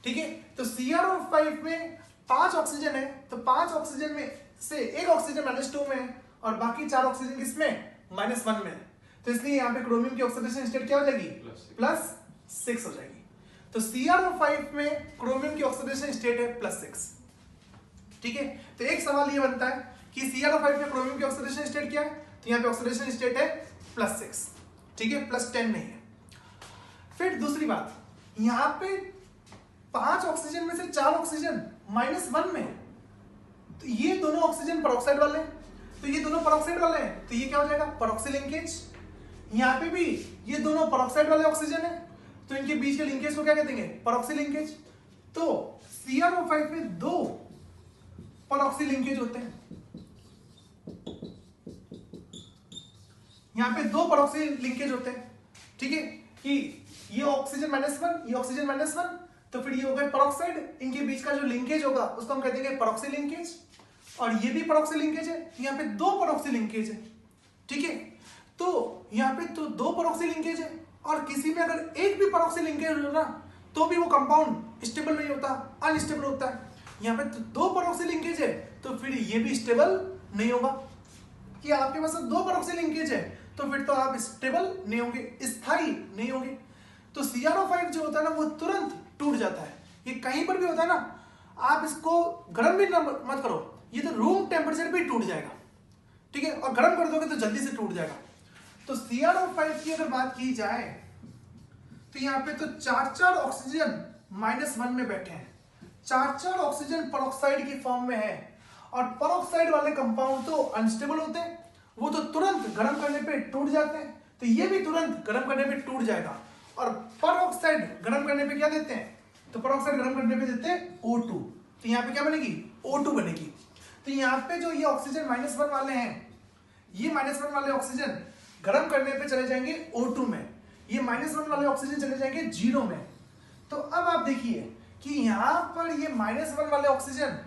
Speaker 1: ठीक है, तो CrO5 में 5 ऑक्सीजन है, तो 5 ऑक्सीजन में से एक ऑक्सीजन -2 में है और बाकी 4 ऑक्सीजन किसमें, -1 में है, तो इसलिए यहाँ पे क्रोमियम की ऑक्सीडेशन स्टेट क्या हो जाएगी, +6 हो जाएगी। तो CrO5 में क्रोमियम की ऑक्सीडेशन स्टेट है +6। ठीक है, तो एक सवाल ये बनता है कि CrO5 में क्रोमियम की ऑक्सीडेशन स्टेट क्या है, तो यहाँ पे ऑक्सीडेशन स्टेट है +6। ठीक है, +10 नहीं है। फिर दूसरी बात, यहाँ पे 5 ऑक्सीजन में से 4 ऑक्सीजन -1 में है, तो ये दोनों ऑक्सीजन पेरोक्साइड वाले हैं, तो ये दोनों पेरोक्साइड वाले हैं, तो ये क्या हो जाएगा, पेरोक्सी लिंकेज। यहाँ पे भी ये दोनों पेरोक्साइड वाले ऑक्सीजन है, तो इनके बीच के लिंकेज को क्या कहते हैं, पेरोक्सी लिंकेज। तो CrO5 में 2 पेरोक्सी लिंकेज होते हैं, यहाँ पे 2 पेरोक्सी लिंकेज होते हैं। ठीक है, कि ये ऑक्सीजन -1, ये ऑक्सीजन -1, तो फिर ये हो गए पेरोक्साइड, इनके बीच का जो लिंकेज होगा उसको हम कहते हैं पेरोक्सी लिंकेज, और ये भी पेरोक्सी लिंकेज है, यहाँ पे 2 पेरोक्सी लिंकेज है। ठीक है, तो यहाँ पे तो 2 पेरोक्सी लिंकेज है, और किसी में अगर एक भी पेरोक्सी लिंकेज हो ना तो भी वो कंपाउंड स्टेबल नहीं होता, अनस्टेबल होता है। यहाँ पे तो 2 पेरोक्सी लिंकेज है, तो फिर ये भी स्टेबल नहीं होगा, कि आपके पास 2 पेरोक्सी लिंकेज है तो फिर तो आप स्टेबल नहीं होंगे, स्थायी नहीं होंगे। तो CrO5 जो होता है ना वो तुरंत टूट जाता है, ये कहीं पर भी होता है ना, आप इसको गर्म भी मत करो, ये तो रूम टेम्परेचर पे टूट जाएगा। ठीक है, और गर्म कर दोगे तो जल्दी से टूट जाएगा। तो CrO5 की अगर बात की जाए तो यहाँ पे तो 4 ऑक्सीजन -1 में बैठे हैं, 4 ऑक्सीजन पेरोक्साइड की फॉर्म में है, और पेरोक्साइड वाले कंपाउंड तो अनस्टेबल होते हैं वो तो तुरंत गर्म करने पे टूट जाते हैं, तो ये भी तुरंत गर्म करने पे टूट जाएगा। और परऑक्साइड गर्म करने पे क्या देते हैं, तो परऑक्साइड गर्म करने पे देते हैं O2, तो यहाँ पे क्या बनेगी, O2 बनेगी। तो यहाँ पे जो ये ऑक्सीजन -1 वाले हैं, ये -1 वाले ऑक्सीजन गर्म करने पे चले जाएंगे O2 में, ये -1 वाले ऑक्सीजन चले जाएंगे 0 में। तो अब आप देखिए कि यहाँ पर ये -1 वाले ऑक्सीजन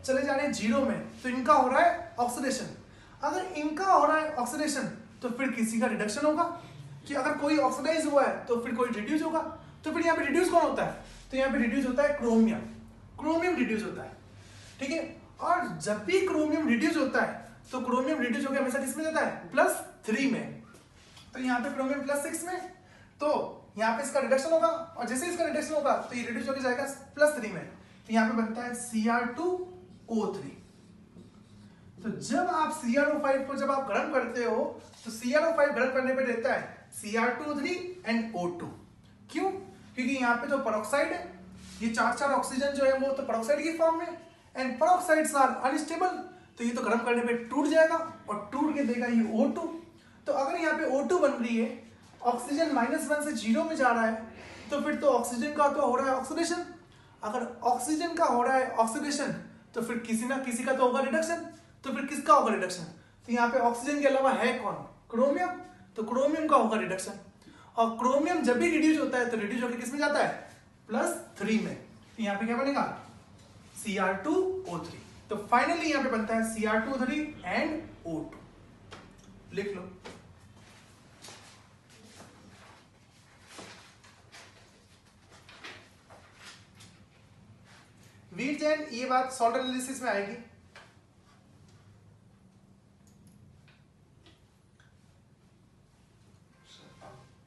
Speaker 1: चले जा रहे हैं 0 में, तो इनका हो रहा है ऑक्सीडेशन। अगर इनका हो रहा है ऑक्सीडेशन तो फिर किसी का रिडक्शन होगा, कि अगर कोई ऑक्सीडाइज हुआ है तो फिर कोई रिड्यूस होगा। तो फिर यहाँ पे रिड्यूस कौन होता है, तो यहाँ पे रिड्यूस होता है क्रोमियम, क्रोमियम रिड्यूस होता है, ठीक है। और जब भी क्रोमियम रिड्यूस होता है तो क्रोमियम रिड्यूस होकर हमेशा किस में जाता है, +3 में। तो यहाँ पे क्रोमियम +6 में, तो यहाँ पे इसका रिडक्शन होगा, और जैसे इसका रिडक्शन होगा तो ये रिड्यूस होकर जाएगा +3 में, तो यहाँ पे बनता है Cr2O3। तो जब आप CrO5 को जब आप गर्म करते हो तो CrO5 गर्म करने पे देता है Cr2O3 एंड O2। क्यों, क्योंकि यहाँ पे जो पेरोक्साइड है, ये चार ऑक्सीजन जो है वो तो पेरोक्साइड की फॉर्म में, एंड पेरोक्साइड्स आर अनस्टेबल, तो ये तो गर्म करने पे टूट जाएगा और टूट के देगा ये O2। तो अगर यहाँ पे O2 बन रही है, ऑक्सीजन -1 से 0 में जा रहा है, तो फिर तो ऑक्सीजन का तो हो रहा है ऑक्सीडेशन। अगर ऑक्सीजन का हो रहा है ऑक्सीडेशन तो फिर किसी ना किसी का तो होगा रिडक्शन, तो फिर किसका होगा रिडक्शन, तो यहाँ पे ऑक्सीजन के अलावा है कौन, क्रोमियम, तो क्रोमियम का होगा रिडक्शन। और क्रोमियम जब भी रिड्यूस होता है तो रिड्यूस होकर किस में जाता है, +3 में, तो यहाँ पे क्या बनेगा, Cr2O3। तो फाइनली यहाँ पे बनता है Cr2O3 एंड O2, लिख लो। वीर जैन, ये बात सॉल्ट एनालिसिस में आएगी।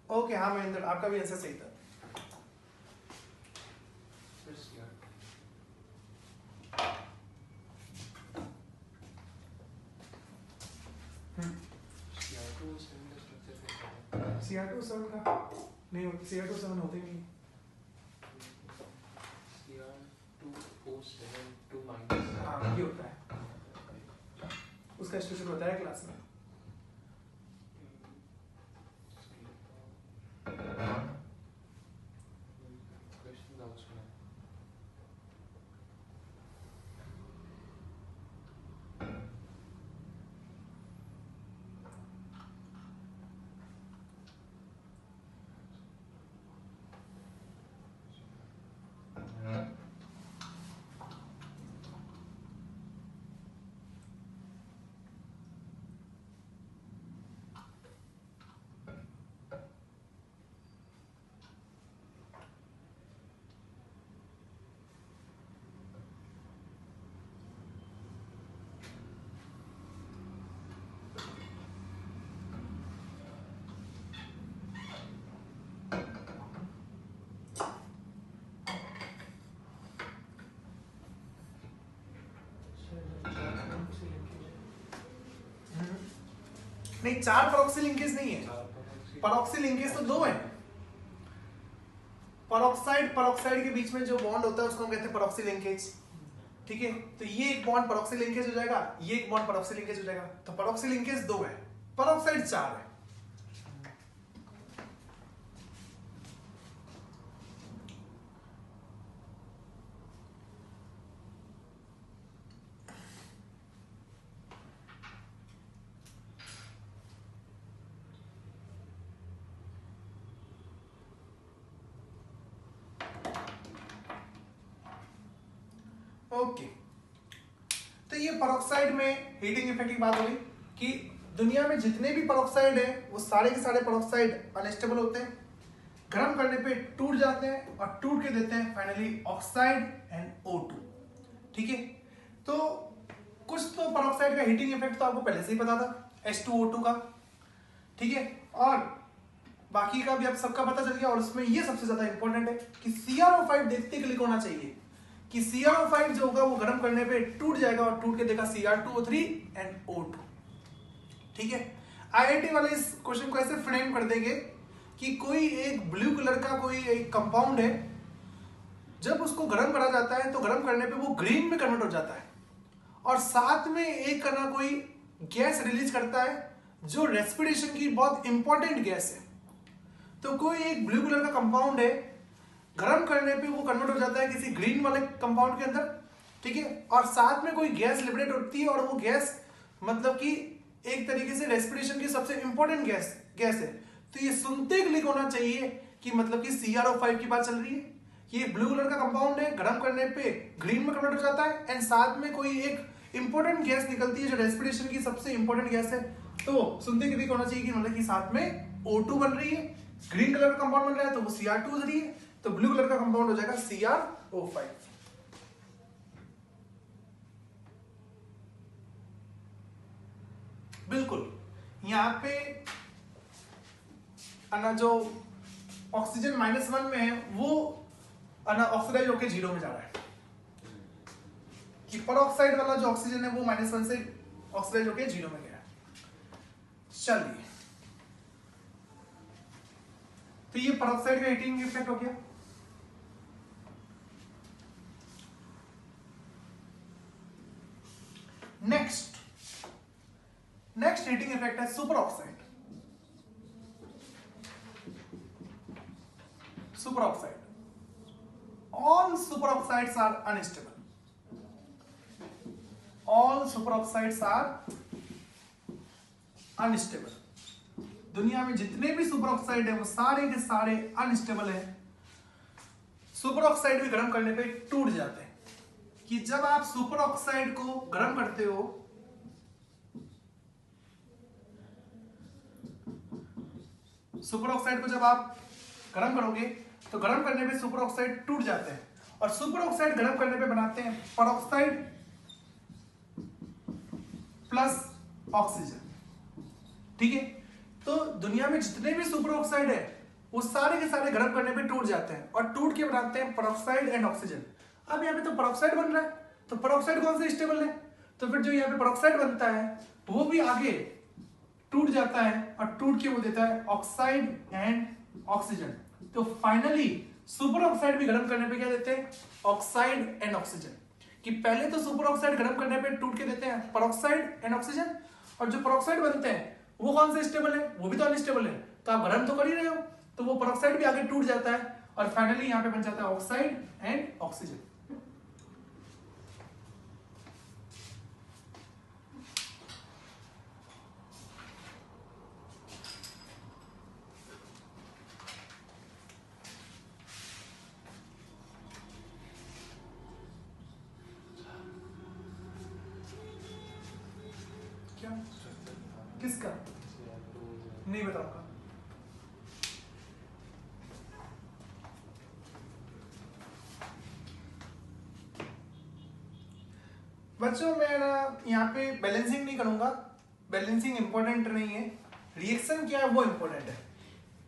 Speaker 1: ओके, हाँ महेंद्र, आपका भी आंसर सही था। Cr2O7 का नहीं होता, Cr2O7 होते नहीं। हाँ, ये होता है, उसका स्ट्रक्चर बताया क्लास में। नहीं, 4 परऑक्सी लिंकेज नहीं है, परऑक्सी लिंकेज तो 2 है। परऑक्साइड के बीच में जो बॉन्ड होता है उसको हम कहते हैं परऑक्सी लिंकेज, ठीक है। तो ये एक बॉन्ड परऑक्सी लिंकेज हो जाएगा, ये एक बॉन्ड परऑक्सी लिंकेज हो जाएगा, तो परऑक्सी लिंकेज 2 है, परऑक्साइड 4 है। ओके, तो ये परऑक्साइड में हीटिंग इफेक्ट की बात हो गई कि दुनिया में जितने भी परऑक्साइड है वो सारे के सारे परऑक्साइड अनस्टेबल होते हैं, गर्म करने पे टूट जाते हैं और टूट के देते हैं फाइनली ऑक्साइड एंड O2, ठीक है। तो कुछ तो परऑक्साइड का हीटिंग इफेक्ट तो आपको पहले से ही पता था, H2O2 का, ठीक है, और बाकी का भी आप सबका पता चल गया। और उसमें ये सबसे ज्यादा इंपॉर्टेंट है कि CrO5 देखते क्लिक होना चाहिए कि CrO5 जो होगा वो गर्म करने पे टूट जाएगा और टूट के देगा Cr2O3 एंड O2, ठीक है। IIT वाले इस क्वेश्चन को ऐसे फ्रेम कर देंगे कि कोई एक ब्लू कलर का कोई एक कंपाउंड है, जब उसको गर्म करा जाता है तो गर्म करने पे वो ग्रीन में कन्वर्ट हो जाता है, और साथ में एक करना कोई गैस रिलीज करता है जो रेस्पिरेशन की बहुत इंपॉर्टेंट गैस है। तो कोई एक ब्लू कलर का कंपाउंड है, गर्म करने पे वो कन्वर्ट हो जाता है किसी ग्रीन वाले कंपाउंड के अंदर, ठीक है, और साथ में कोई गैस लिबरेट होती है, और वो गैस मतलब कि एक तरीके से रेस्पिरेशन की सबसे इंपॉर्टेंट गैस है। तो ये सुनते क्लिक होना चाहिए कि मतलब कि CrO5 की बात चल रही है। ये ब्लू कलर का कंपाउंड है, गर्म करने पे ग्रीन में कन्वर्ट हो जाता है, एंड साथ में कोई एक इंपॉर्टेंट गैस निकलती है जो रेस्पिरेशन की सबसे इंपॉर्टेंट गैस है। तो सुनते क्लिक होना चाहिए कि मतलब कि साथ में O2 बन रही है, ग्रीन कलर का कंपाउंड बन रहा है तो वो Cr2 हो रही है, तो ब्लू कलर का कंपाउंड हो जाएगा CrO5। बिल्कुल यहाँ पे जो ऑक्सीजन -1 में है वो ऑक्सीडाइज होकर 0 में जा रहा है, कि परऑक्साइड वाला जो ऑक्सीजन है वो -1 से ऑक्सीडाइज होकर 0 में गया। चलिए, तो ये परऑक्साइड का हीटिंग इफेक्ट हो गया। नेक्स्ट हीटिंग इफेक्ट है super oxide. All superoxides are unstable. दुनिया में जितने भी सुपर ऑक्साइड है वो सारे के सारे अनस्टेबल है। सुपर ऑक्साइड भी गर्म करने पे टूट जाते हैं। कि जब आप सुपर ऑक्साइड को गर्म करते हो, सुपर ऑक्साइड को जब आप गर्म करोगे तो गर्म करने पे सुपर ऑक्साइड टूट जाते हैं, और सुपर ऑक्साइड गर्म करने पे बनाते हैं परऑक्साइड प्लस ऑक्सीजन। ठीक है, तो दुनिया में जितने भी सुपर ऑक्साइड है वो सारे के सारे गर्म करने पे टूट जाते हैं, और टूट के बनाते हैं परऑक्साइड एंड ऑक्सीजन। अब यहाँ पे तो परऑक्साइड बन रहा है, तो परऑक्साइड कौन सा स्टेबल है, तो फिर जो यहाँ पे परऑक्साइड बनता है वो भी आगे टूट जाता है, और टूट के वो देता है ऑक्साइड एंड ऑक्सीजन। तो फाइनली सुपर ऑक्साइड भी गर्म करने पे क्या देते हैं, ऑक्साइड एंड ऑक्सीजन। कि पहले तो सुपर ऑक्साइड गर्म करने पे टूट के देते हैं परऑक्साइड एंड ऑक्सीजन, और जो परऑक्साइड बनते हैं वो कौन सा स्टेबल है, वो भी तो अनस्टेबल है। तो आप गर्म तो कर ही रहे हो, तो वो परऑक्साइड भी आगे टूट जाता है, और फाइनली यहाँ पे बन जाता है ऑक्साइड एंड ऑक्सीजन। किसका नहीं बताऊंगा। बच्चों मैं ना यहाँ पे बैलेंसिंग नहीं करूंगा, बैलेंसिंग इंपॉर्टेंट नहीं है, रिएक्शन क्या है वो इंपॉर्टेंट है।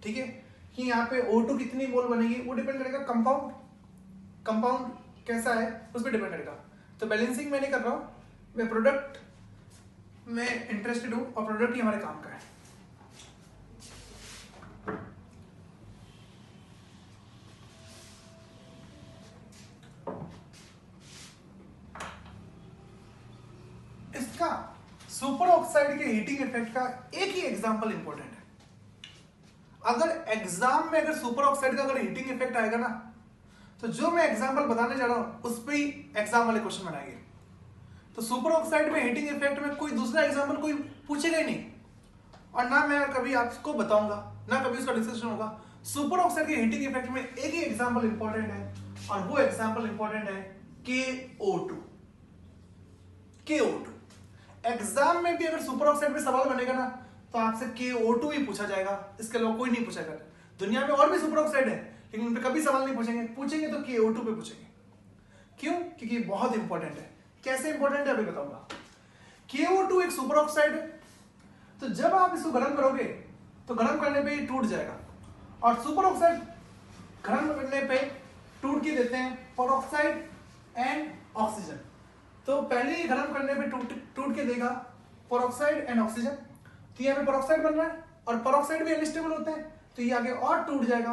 Speaker 1: ठीक है, कि यहाँ पे O2 कितनी मोल बनेगी वो डिपेंड करेगा कंपाउंड कैसा है उस पर डिपेंड करेगा। तो बैलेंसिंग मैं नहीं कर रहा हूँ, मैं प्रोडक्ट में इंटरेस्टेड हूँ, और प्रोडक्ट ही हमारे काम का है। इसका सुपर ऑक्साइड के हीटिंग इफेक्ट का एक ही एग्जांपल इंपॉर्टेंट है। अगर एग्जाम में अगर सुपर ऑक्साइड का अगर हीटिंग इफेक्ट आएगा ना, तो जो मैं एग्जांपल बताने जा रहा हूं उस पे ही एग्जाम वाले क्वेश्चन बनाएंगे। तो सुपर ऑक्साइड में हीटिंग इफेक्ट में कोई दूसरा एग्जांपल कोई पूछेगा ही नहीं, और ना मैं कभी आपको बताऊंगा, ना कभी उसका डिस्कशन होगा। सुपर ऑक्साइड के हीटिंग इफेक्ट में एक ही एग्जांपल इंपॉर्टेंट है, और वो एग्जांपल इंपॉर्टेंट है KO2। एग्जाम में भी अगर सुपर ऑक्साइड पे सवाल बनेगा ना, तो आपसे KO2 ही पूछा जाएगा, इसके अलावा कोई नहीं पूछेगा। दुनिया में और भी सुपर ऑक्साइड है, लेकिन उन पे कभी सवाल नहीं पूछेंगे तो KO2 पे पूछेंगे। क्यों? क्योंकि बहुत इंपॉर्टेंट है। कैसे इंपॉर्टेंट है अभी बताऊंगा। KO2 एक सुपर ऑक्साइड है, तो जब आप इसको गर्म करोगे तो गर्म करने पे ये टूट जाएगा, और सुपर ऑक्साइड गर्म करने पे टूट के देते हैं परऑक्साइड एंड ऑक्सीजन। तो पहले ही गर्म करने पे टूट के देगा परऑक्साइड एंड ऑक्सीजन। तो यहाँ पे परऑक्साइड बन रहा है, और परऑक्साइड भी अनस्टेबल होते हैं, तो ये आगे और टूट जाएगा,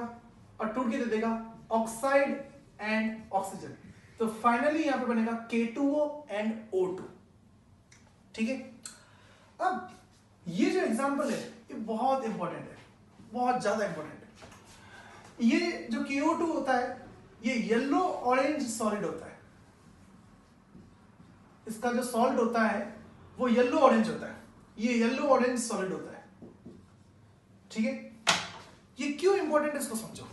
Speaker 1: और टूट के दे देगा ऑक्साइड एंड ऑक्सीजन। तो फाइनली यहाँ पे बनेगा K2O एंड O2। ठीक है, अब ये जो एग्जाम्पल है ये बहुत इंपॉर्टेंट है, बहुत ज्यादा इंपॉर्टेंट है। ये जो KO2 होता है ये येलो ऑरेंज सॉलिड होता है, इसका जो सॉल्ट होता है वो येलो ऑरेंज होता है, ये येलो ऑरेंज सॉलिड होता है, ठीक है। ये क्यों इंपॉर्टेंट है इसको समझो।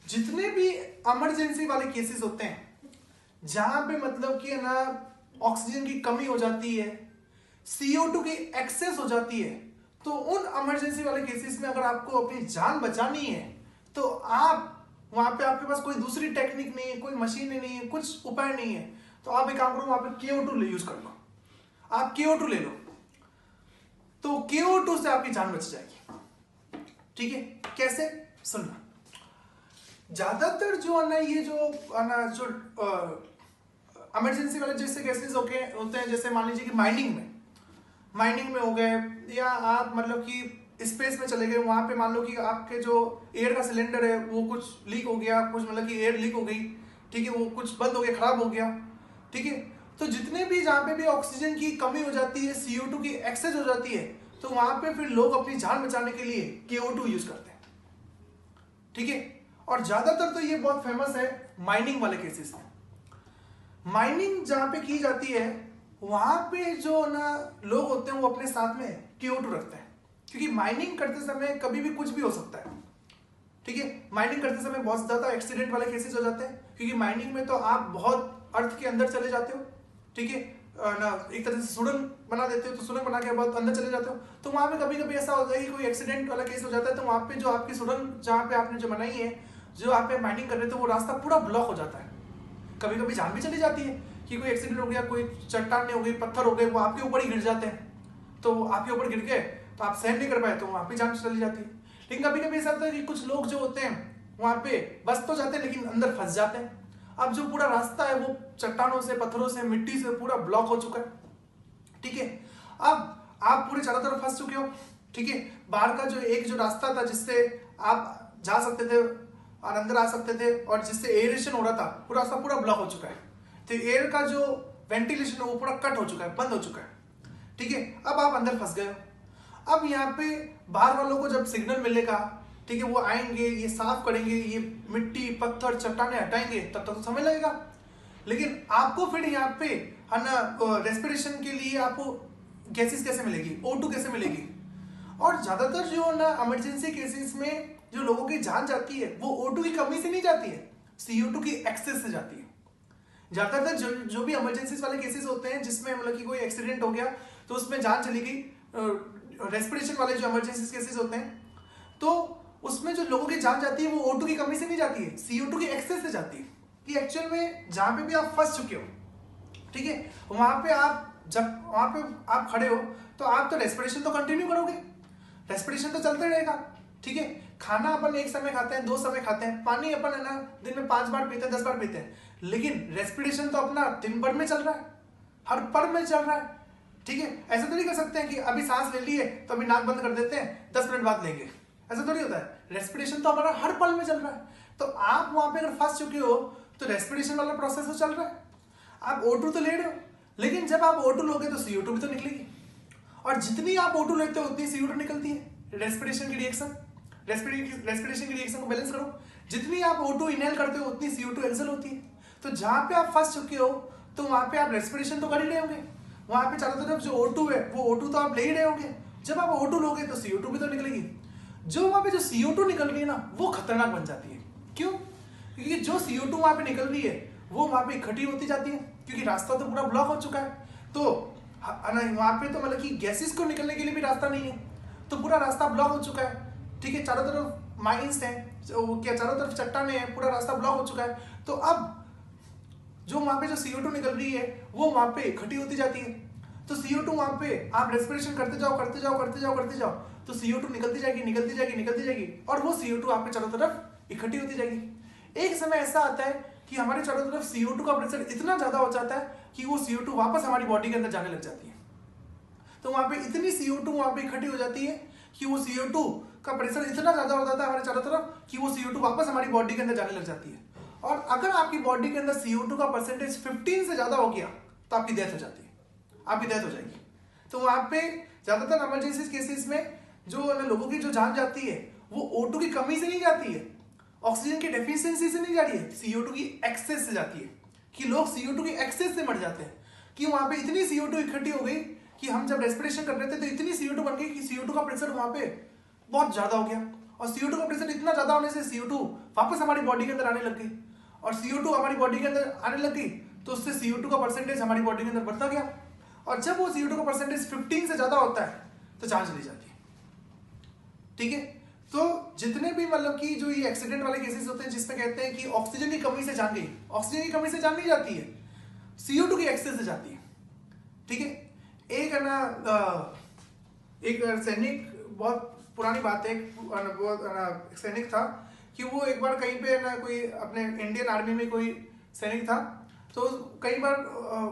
Speaker 1: जितने भी इमरजेंसी वाले केसेस होते हैं जहां पे मतलब कि ना ऑक्सीजन की कमी हो जाती है, CO2 की एक्सेस हो जाती है, तो उन इमरजेंसी वाले केसेस में अगर आपको अपनी जान बचानी है तो आप वहां पे आपके पास कोई दूसरी टेक्निक नहीं है, कोई मशीन नहीं है, कुछ उपाय नहीं है, तो आप एक काम करो, वहां पे KO2 यूज कर लो। आप KO2 ले लो तो KO2 से आपकी जान बच जाएगी, ठीक है। कैसे, सुनना। ज्यादातर जो है ना ये जो इमरजेंसी वाले जैसे केसेस होते हैं, जैसे मान लीजिए कि माइनिंग में हो गए, या आप मतलब कि स्पेस में चले गए, वहां पे मान लो कि आपके जो एयर का सिलेंडर है वो कुछ लीक हो गया, कुछ मतलब कि एयर लीक हो गई, ठीक है, वो कुछ बंद हो गया, खराब हो गया, ठीक है। तो जितने भी जहाँ पे भी ऑक्सीजन की कमी हो जाती है, CO2 की एक्सेस हो जाती है, तो वहां पे फिर लोग अपनी जान बचाने के लिए KO2 यूज करते हैं, ठीक है। और ज्यादातर तो ये बहुत फेमस है माइनिंग वाले केसेस में। माइनिंग जहां पे की जाती है वहां पे जो ना लोग होते हैं वो अपने साथ में KO2 रखते हैं, क्योंकि माइनिंग करते समय कभी भी कुछ भी हो सकता है, ठीक है। माइनिंग करते समय बहुत ज्यादा एक्सीडेंट वाले केसेस हो जाते हैं, क्योंकि माइनिंग में तो आप बहुत अर्थ के अंदर चले जाते हो, ठीक है ना, एक तरह से सुरंग बना देते हो, तो सुरंग बना के बहुत अंदर चले जाते हो, तो वहां पे कभी कभी ऐसा होता है कि कोई एक्सीडेंट वाला केस हो जाता है, तो वहां पे जो आपकी सुरंग जहाँ पे आपने जो बनाई है, जो आप माइनिंग कर रहे थे, वो रास्ता पूरा ब्लॉक हो जाता है। कभी कभी जान भी चली जाती है कि कोई एक्सीडेंट हो गया, कोई चट्टान हो गई, पत्थर हो गए, वो आपके ऊपर ही गिर जाते हैं, तो आपके ऊपर गिर गए तो आप सहन नहीं कर पाए, तो वहां पे जान चली जाती है। लेकिन कभी कभी ऐसा होता है कि कुछ लोग जो होते हैं वहां पे बस तो जाते हैं लेकिन अंदर फंस जाते हैं। अब जो पूरा रास्ता है वो चट्टानों से, पत्थरों से, मिट्टी से पूरा ब्लॉक हो चुका है, ठीक है। अब आप पूरे चारों तरफ फंस चुके हो, ठीक है। बाहर का जो एक जो रास्ता था जिससे आप जा सकते थे और अंदर आ सकते थे और जिससे एयरेशन हो रहा था, पूरा रास्ता पूरा ब्लॉक हो चुका है, तो एयर का जो वेंटिलेशन है वो पूरा कट हो चुका है, बंद हो चुका है, ठीक है। अब आप अंदर फंस गए हो। अब यहाँ पे बाहर वालों को जब सिग्नल मिलेगा, ठीक है, वो आएंगे, ये साफ करेंगे, ये मिट्टी, पत्थर, चट्टाने हटाएंगे, तब तक तो समय लगेगा। लेकिन आपको फिर यहाँ पे है ना रेस्पिरेशन के लिए आपको गैसेस कैसे मिलेगी, O2 कैसे मिलेगी। और ज्यादातर जो ना इमरजेंसी केसेस में जो लोगों की जान जाती है वो O2 की कमी से नहीं जाती है, CO2 की एक्सेस से जाती है। ज्यादातर जो भी इमरजेंसी वाले केसेस होते हैं जिसमें मतलब कि कोई एक्सीडेंट हो गया तो उसमें जान चली गई, रेस्पिरेशन वाले जो इमरजेंसी केसेस होते हैं, तो उसमें जो लोगों की जान जाती है वो O2 की कमी से नहीं जाती है, CO2 की एक्सेस से जाती है। कि एक्चुअल में जहां पे भी आप फंस चुके हो, ठीक है, वहां पे आप जब वहां पे आप खड़े हो तो आप तो रेस्पिरेशन तो कंटिन्यू करोगे, रेस्पिरेशन तो चलते रहेगा, ठीक है। खाना अपन एक समय खाते हैं, 2 समय खाते हैं, पानी अपन है ना दिन में 5 बार पीते हैं, 10 बार पीते हैं, लेकिन रेस्पिरेशन तो अपना दिन भर में चल रहा है, हर पल में चल रहा है, ठीक है। ऐसा तो नहीं कर सकते हैं कि अभी सांस ले लिए तो अभी नाक बंद कर देते हैं, 10 मिनट बाद लेंगे, ऐसा थोड़ी होता है। रेस्पिरेशन तो हमारा हर पल में चल रहा है, तो आप वहां पे अगर फंस चुके हो तो रेस्पिरेशन वाला प्रोसेस तो चल रहा है, आप O2 तो ले रहे हो, लेकिन जब आप O2 लोगे तो CO2 भी तो निकलेगी, और जितनी आप O2 लेते हो उतनी CO2 निकलती है। रेस्पिरेशन की रिएक्शन को बैलेंस करो, जितनी आप O2 इनहेल करते हो उतनी CO2 एक्सेल होती है। तो जहां पे आप फंस चुके हो तो वहां पे आप रेस्पिरेशन तो कर ही रहे होंगे, वहां पे चारों तरफ जो O2 है वो O2 तो आप ले ही रहे होंगे, जब आप O2 लोगे तो CO2 भी तो निकलेगी। जो वहां पे जो CO2 निकल रही है ना वो खतरनाक बन जाती है। क्यों? क्योंकि जो CO2 वहां पे निकल रही है वो वहां पे इकट्ठी होती जाती है, क्योंकि रास्ता तो पूरा ब्लॉक हो चुका है, तो वहां पे तो मतलब कि गैसेस को निकलने के लिए भी रास्ता नहीं है, तो पूरा रास्ता ब्लॉक हो चुका है, ठीक है। चारों तरफ माइंस हैं, क्या चारों तरफ चट्टाने हैं, पूरा रास्ता ब्लॉक हो चुका है। तो अब जो वहां पे जो CO2 निकल रही है वो वहां पे इकट्ठी होती जाती है, तो CO2 वहां पे आप रेस्पिरेशन करते जाओ तो CO2 निकलती जाएगी और वो CO2 आपके चारों तरफ इकट्ठी होती जाएगी। एक समय ऐसा आता है कि हमारे चारों तरफ CO2 का प्रेशर इतना ज्यादा हो जाता है कि वो CO2 वापस हमारी बॉडी के अंदर जाने लग जाती है। तो वहां पे इतनी CO2 वहां पे इकट्ठी हो जाती है कि वो CO2 का प्रेशर इतना ज्यादा हो जाता है हमारे चारों तरफ कि वो CO2 वापस हमारी बॉडी के अंदर जाने लग जाती है। और अगर आपकी बॉडी के अंदर CO2 का परसेंटेज 15 से ज्यादा हो गया तो आपकी डेथ हो जाती है, आपकी डेथ हो जाएगी। तो वहां पे ज्यादातर इमरजेंसी केसेस में जो लोगों की जो जान जाती है वो O2 की कमी से नहीं जाती है, ऑक्सीजन की डेफिशिएंसी से नहीं जा रही है, CO2 की एक्सेस से जाती है। कि लोग CO2 की एक्सेस से मर जाते हैं कि वहां पे इतनी CO2 इकट्ठी हो गई कि हम जब रेस्पिरेशन कर रहे थे तो इतनी CO2 बन गई कि CO2 का प्रेशर वहां पे बहुत ज्यादा हो गया, और CO2 का प्रेशर इतना ज्यादा होने से CO2 वापस हमारी बॉडी के अंदर आने लग गई, और CO2 हमारी बॉडी के अंदर आने लग गई तो उससे CO2 का परसेंटेज हमारी बॉडी के अंदर बढ़ता गया, और जब वो CO2 का परसेंटेज 15 से ज्यादा होता है तो जान चली जाती है। ठीक है, तो जितने भी मतलब कि जो ये एक्सीडेंट वाले केसेस होते हैं जिसमें कहते हैं कि ऑक्सीजन की कमी से जान गई, ऑक्सीजन की कमी से जान नहीं जाती है, CO2 की एक्सेस से जाती है। ठीक है, एक है ना एक सैनिक, बहुत पुरानी बात है, एक सैनिक था कि वो एक बार कहीं पे ना कोई अपने इंडियन आर्मी में कोई सैनिक था, तो कई बार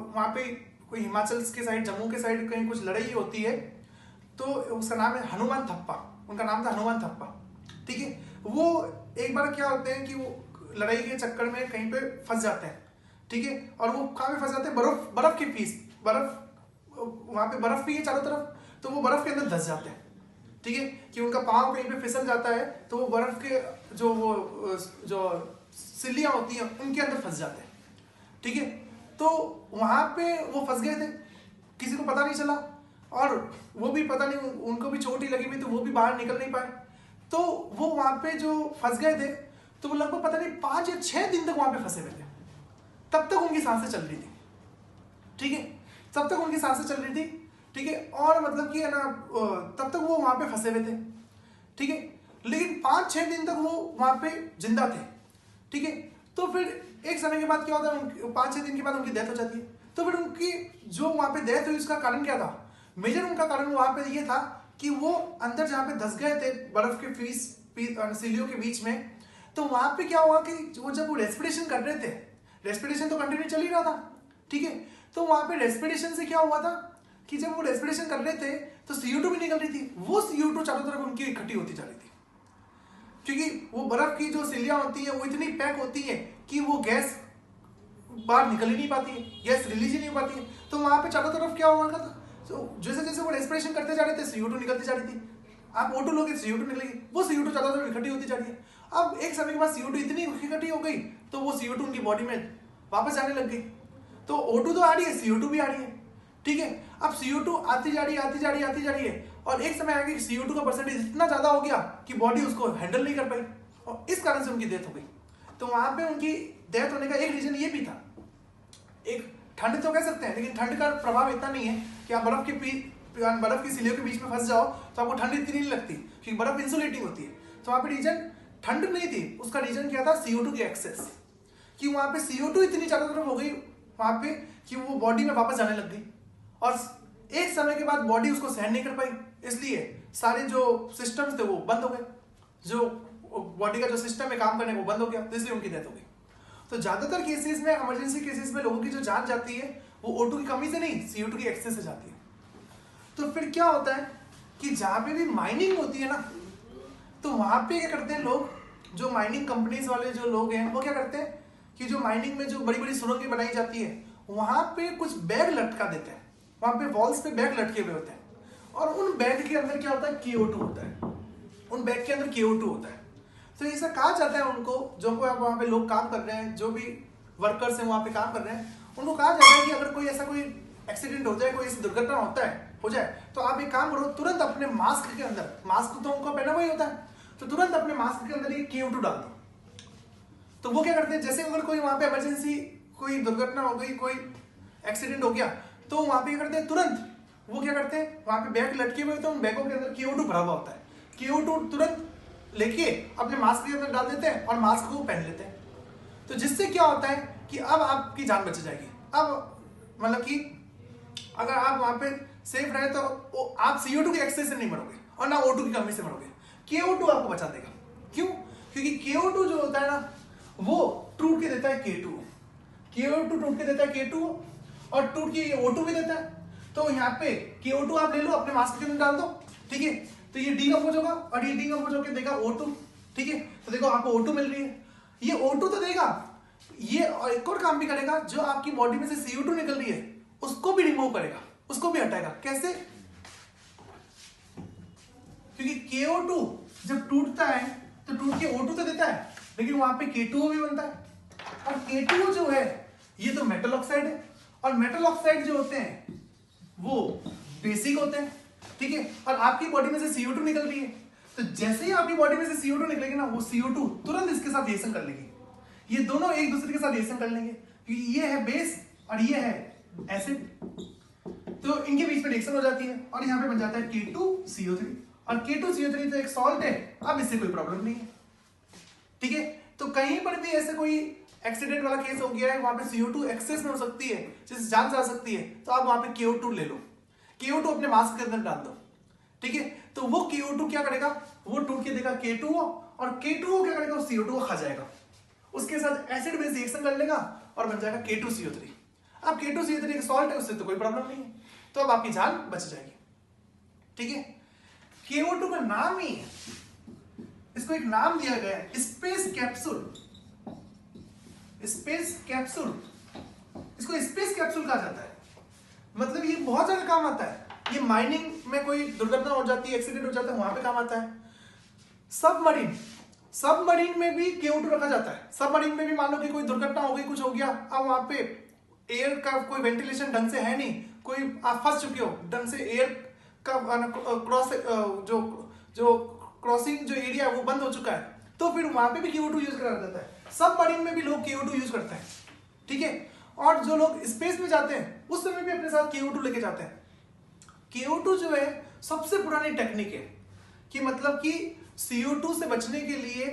Speaker 1: वहाँ पे कोई हिमाचल के साइड, जम्मू के साइड कहीं कुछ लड़ाई होती है, तो उसका नाम है हनुमान थप्पा, उनका नाम था हनुमान थप्पा। ठीक है, वो एक बार क्या होते हैं कि वो लड़ाई के चक्कर में कहीं पे फंस जाते हैं। ठीक है, और वो कहाँ पे फंस जाते हैं, बर्फ के पीस, बर्फ वहाँ पे बर्फ भी है चारों तरफ, तो वो बर्फ के अंदर धंस जाते हैं। ठीक है, कि उनका पाँव कहीं पे फिसल जाता है तो वो बर्फ के जो सिल्लियाँ होती हैं उनके अंदर फंस जाते हैं। ठीक है, तो वहाँ पे वो फंस गए थे, किसी को पता नहीं चला, और वो भी पता नहीं, उनको भी चोट ही लगी हुई, तो वो भी बाहर निकल नहीं पाए। तो वो वहाँ पे जो फंस गए थे तो वो लगभग पता नहीं 5 या 6 दिन तक वहाँ पे फंसे हुए थे, तब तक उनकी सांसें चल रही थी। ठीक है, तब तक उनकी सांसें चल रही थी। ठीक है, और मतलब कि है ना तब तक वो वहाँ पे फंसे हुए थे। ठीक है, लेकिन 5-6 दिन तक वो वहाँ पे जिंदा थे। ठीक है, तो फिर एक समय के बाद क्या होता है, 5-6 दिन के बाद उनकी डेथ हो जाती है। तो फिर उनकी जो वहाँ पे डेथ हुई उसका कारण क्या था, मेजर उनका कारण वहाँ पे ये था कि वो अंदर जहाँ पे धंस गए थे बर्फ के सिलियों के बीच में, तो वहाँ पे क्या हुआ कि वो जब वो रेस्पिरेशन कर रहे थे, रेस्पिरेशन तो कंटिन्यू चल ही रहा था। ठीक है, तो वहाँ पे रेस्पिरेशन से क्या हुआ था कि जब वो रेस्पिरेशन कर रहे थे तो CO2 भी निकल रही थी, वो CO2 चारों तरफ उनकी इकट्ठी होती जा रही थी, क्योंकि वो बर्फ की जो सिलियां होती है वो इतनी पैक होती है कि वो गैस बाहर निकल ही नहीं पाती है, गैस रिलीज ही नहीं हो पाती है। तो वहां पे चारों तरफ क्या हुआ था, तो जैसे जैसे वो रेस्पिरेशन करते जा रहे थे CO2 निकलती जा रही थी, आप O2 लोगे CO2 निकलेगी, वो CO2 चारों तरफ इकट्ठी होती जा रही है। अब एक समय के बाद CO2 इतनी इकट्ठी हो गई तो वो CO2 उनकी बॉडी में वापस जाने लग गई, तो O2 तो आ रही है, CO2 भी आ रही है। ठीक है, अब CO2 आती जा रही है, और एक समय आएगा कि CO2 का परसेंटेज इतना ज्यादा हो गया कि बॉडी उसको हैंडल नहीं कर पाई, और इस कारण से उनकी डेथ हो गई। तो वहां पे उनकी डेथ होने का एक रीजन ये भी था, एक ठंड तो कह सकते हैं, लेकिन ठंड का प्रभाव इतना नहीं है कि आप बर्फ की सिलियों के बीच में फंस जाओ तो आपको ठंड इतनी नहीं लगती, क्योंकि बर्फ इंसुलेटिंग होती है। तो वहां पे रीजन ठंड नहीं थी, उसका रीजन क्या था, CO2 की एक्सेस, कि वहां पे CO2 इतनी चारों तरफ हो गई वहां पे कि वो बॉडी में वापस जाने लग गई, और एक समय के बाद बॉडी उसको सहन नहीं कर पाई, इसलिए सारे जो सिस्टम्स थे वो बंद हो गए, जो बॉडी का जो सिस्टम है काम करने वो बंद हो गया, इसलिए उनकी डेथ हो गई। तो ज्यादातर केसेस में, इमरजेंसी केसेस में लोगों की जो जान जाती है वो O2 की कमी से नहीं, CO2 की एक्सेस से जाती है। तो फिर क्या होता है कि जहां पे भी माइनिंग होती है ना, तो वहां पे क्या करते हैं लोग, जो माइनिंग कंपनीज वाले जो लोग हैं वो क्या करते हैं कि जो माइनिंग में जो बड़ी बड़ी सुरंगें बनाई जाती है वहां पे कुछ बैग लटका देते हैं, वहां पे वॉल्स पे बैग लटके हुए होते हैं, और उन बैग के अंदर क्या होता है, CO2 होता है, उन बैग के अंदर CO2 होता है। तो ऐसा कहा जाता है उनको, जो वहां पे लोग काम कर रहे हैं, जो भी वर्कर्स हैं वहां पे काम कर रहे हैं, उनको कहा जाता है कि अगर कोई ऐसा कोई एक्सीडेंट हो जाए, कोई ऐसी दुर्घटना हो जाए, तो आप एक काम करो, तुरंत अपने मास्क के अंदर, मास्क तो उनको पहना हुआ ही होता है, तो तुरंत अपने मास्क के अंदर ये CO2 डाल दो। तो वो क्या करते हैं, जैसे अगर कोई वहां पे इमरजेंसी कोई दुर्घटना हो गई, कोई एक्सीडेंट हो गया, तो वहां पे क्या करते हैं, तुरंत वो क्या करते हैं, वहां पे बैग लटके हुए होते हैं, उन बैगों के अंदर CO2 भरा हुआ होता है, CO2 तुरंत लेके अपने मास्क के अंदर डाल देते हैं और मास्क को पहन लेते हैं। तो जिससे क्या होता है कि अब आपकी जान बच जाएगी। अब मतलब कि अगर आप वहां पे सेफ रहे तो आप CO2 की एक्सेस से नहीं मरोगे और ना O2 की कमी से मरोगे, CO2 आपको बचा देगा। क्यों? क्योंकि CO2 जो होता है ना वो टूट के देता है CO2 टूट के देता है K2 और टूट के O2 भी देता है। तो यहाँ पे CO2 आप ले लो, अपने मास्क के अंदर डाल दो, ठीक है, तो ये डीकंपोज होगा और ये डीकंपोज होकर देगा O2, ठीक है, तो देखो आपको O2 मिल रही है, ये O2 तो देगा, ये और एक और काम भी करेगा, जो आपकी बॉडी में से CO2 निकल रही है उसको भी रिमूव करेगा, उसको भी हटाएगा। कैसे? क्योंकि KO2 जब टूटता है तो टूट के O2 तो देता है, लेकिन वहां पे K2O भी बनता है, और K2O जो है ये तो मेटल ऑक्साइड है, और मेटल ऑक्साइड जो होते हैं वो बेसिक होते हैं, ठीक है। और आपकी बॉडी में से CO2 निकल रही है, तो जैसे ही आपकी बॉडी में से CO2 निकलेगी ना, वो CO2 तुरंत इसके साथ रिएक्शन कर लेगी, ये दोनों एक दूसरे के साथ रिएक्शन कर लेंगे, क्योंकि ये है बेस और ये है एसिड, तो इनके बीच में रिएक्शन हो जाती है और यहाँ पे बन जाता है K2CO3, और K2CO3 तो एक सॉल्ट है, अब इससे कोई प्रॉब्लम नहीं है, ठीक है। तो कहीं पर भी ऐसे कोई एक्सीडेंट वाला केस हो गया है, वहां पे CO2 एक्सेस में हो सकती है, जिससे जान जा सकती है, तो आप वहां पे KO2 ले लो, KO2 अपने मास्क के अंदर डाल दो, ठीक है। तो वो KO2 क्या करेगा, वो टूट के देगा K2O, और K2O क्या करेगा, CO2 को खा जाएगा, उसके साथ एसिड बेस रिएक्शन कर लेगा और बन जाएगा K2CO3। अब K2CO3 एक सॉल्ट है, उससे तो कोई प्रॉब्लम नहीं है, तो अब आपकी जान बच जाएगी, ठीक है। KO2 का नाम ही है, इसको एक नाम दिया गया है स्पेस कैप्सूल, स्पेस कैप्सूल, इसको स्पेस कैप्सूल कहा जाता है, मतलब ये बहुत ज्यादा काम आता है, ये माइनिंग में कोई दुर्घटना हो जाती है, एक्सीडेंट हो जाता है, वहां पे काम आता है। सबमरीन में भी KO2 रखा जाता है, सबमरीन में भी मान लो कि कोई दुर्घटना हो गई, कुछ हो गया, अब वहां पे एयर का कोई वेंटिलेशन ढंग से है नहीं, कोई आप फंस चुके हो, ढंग से एयर का क्रॉस जो क्रॉसिंग जो एरिया वो बंद हो चुका है, तो फिर वहां पे भी KO2 यूज करा जाता है। सबमरीन में भी लोग KO2 यूज करते हैं, ठीक है। और जो लोग स्पेस में जाते हैं उस समय भी अपने साथ KO2 लेके जाते हैं। KO2 जो है सबसे पुरानी टेक्निक है, कि मतलब कि CO2 से बचने के लिए,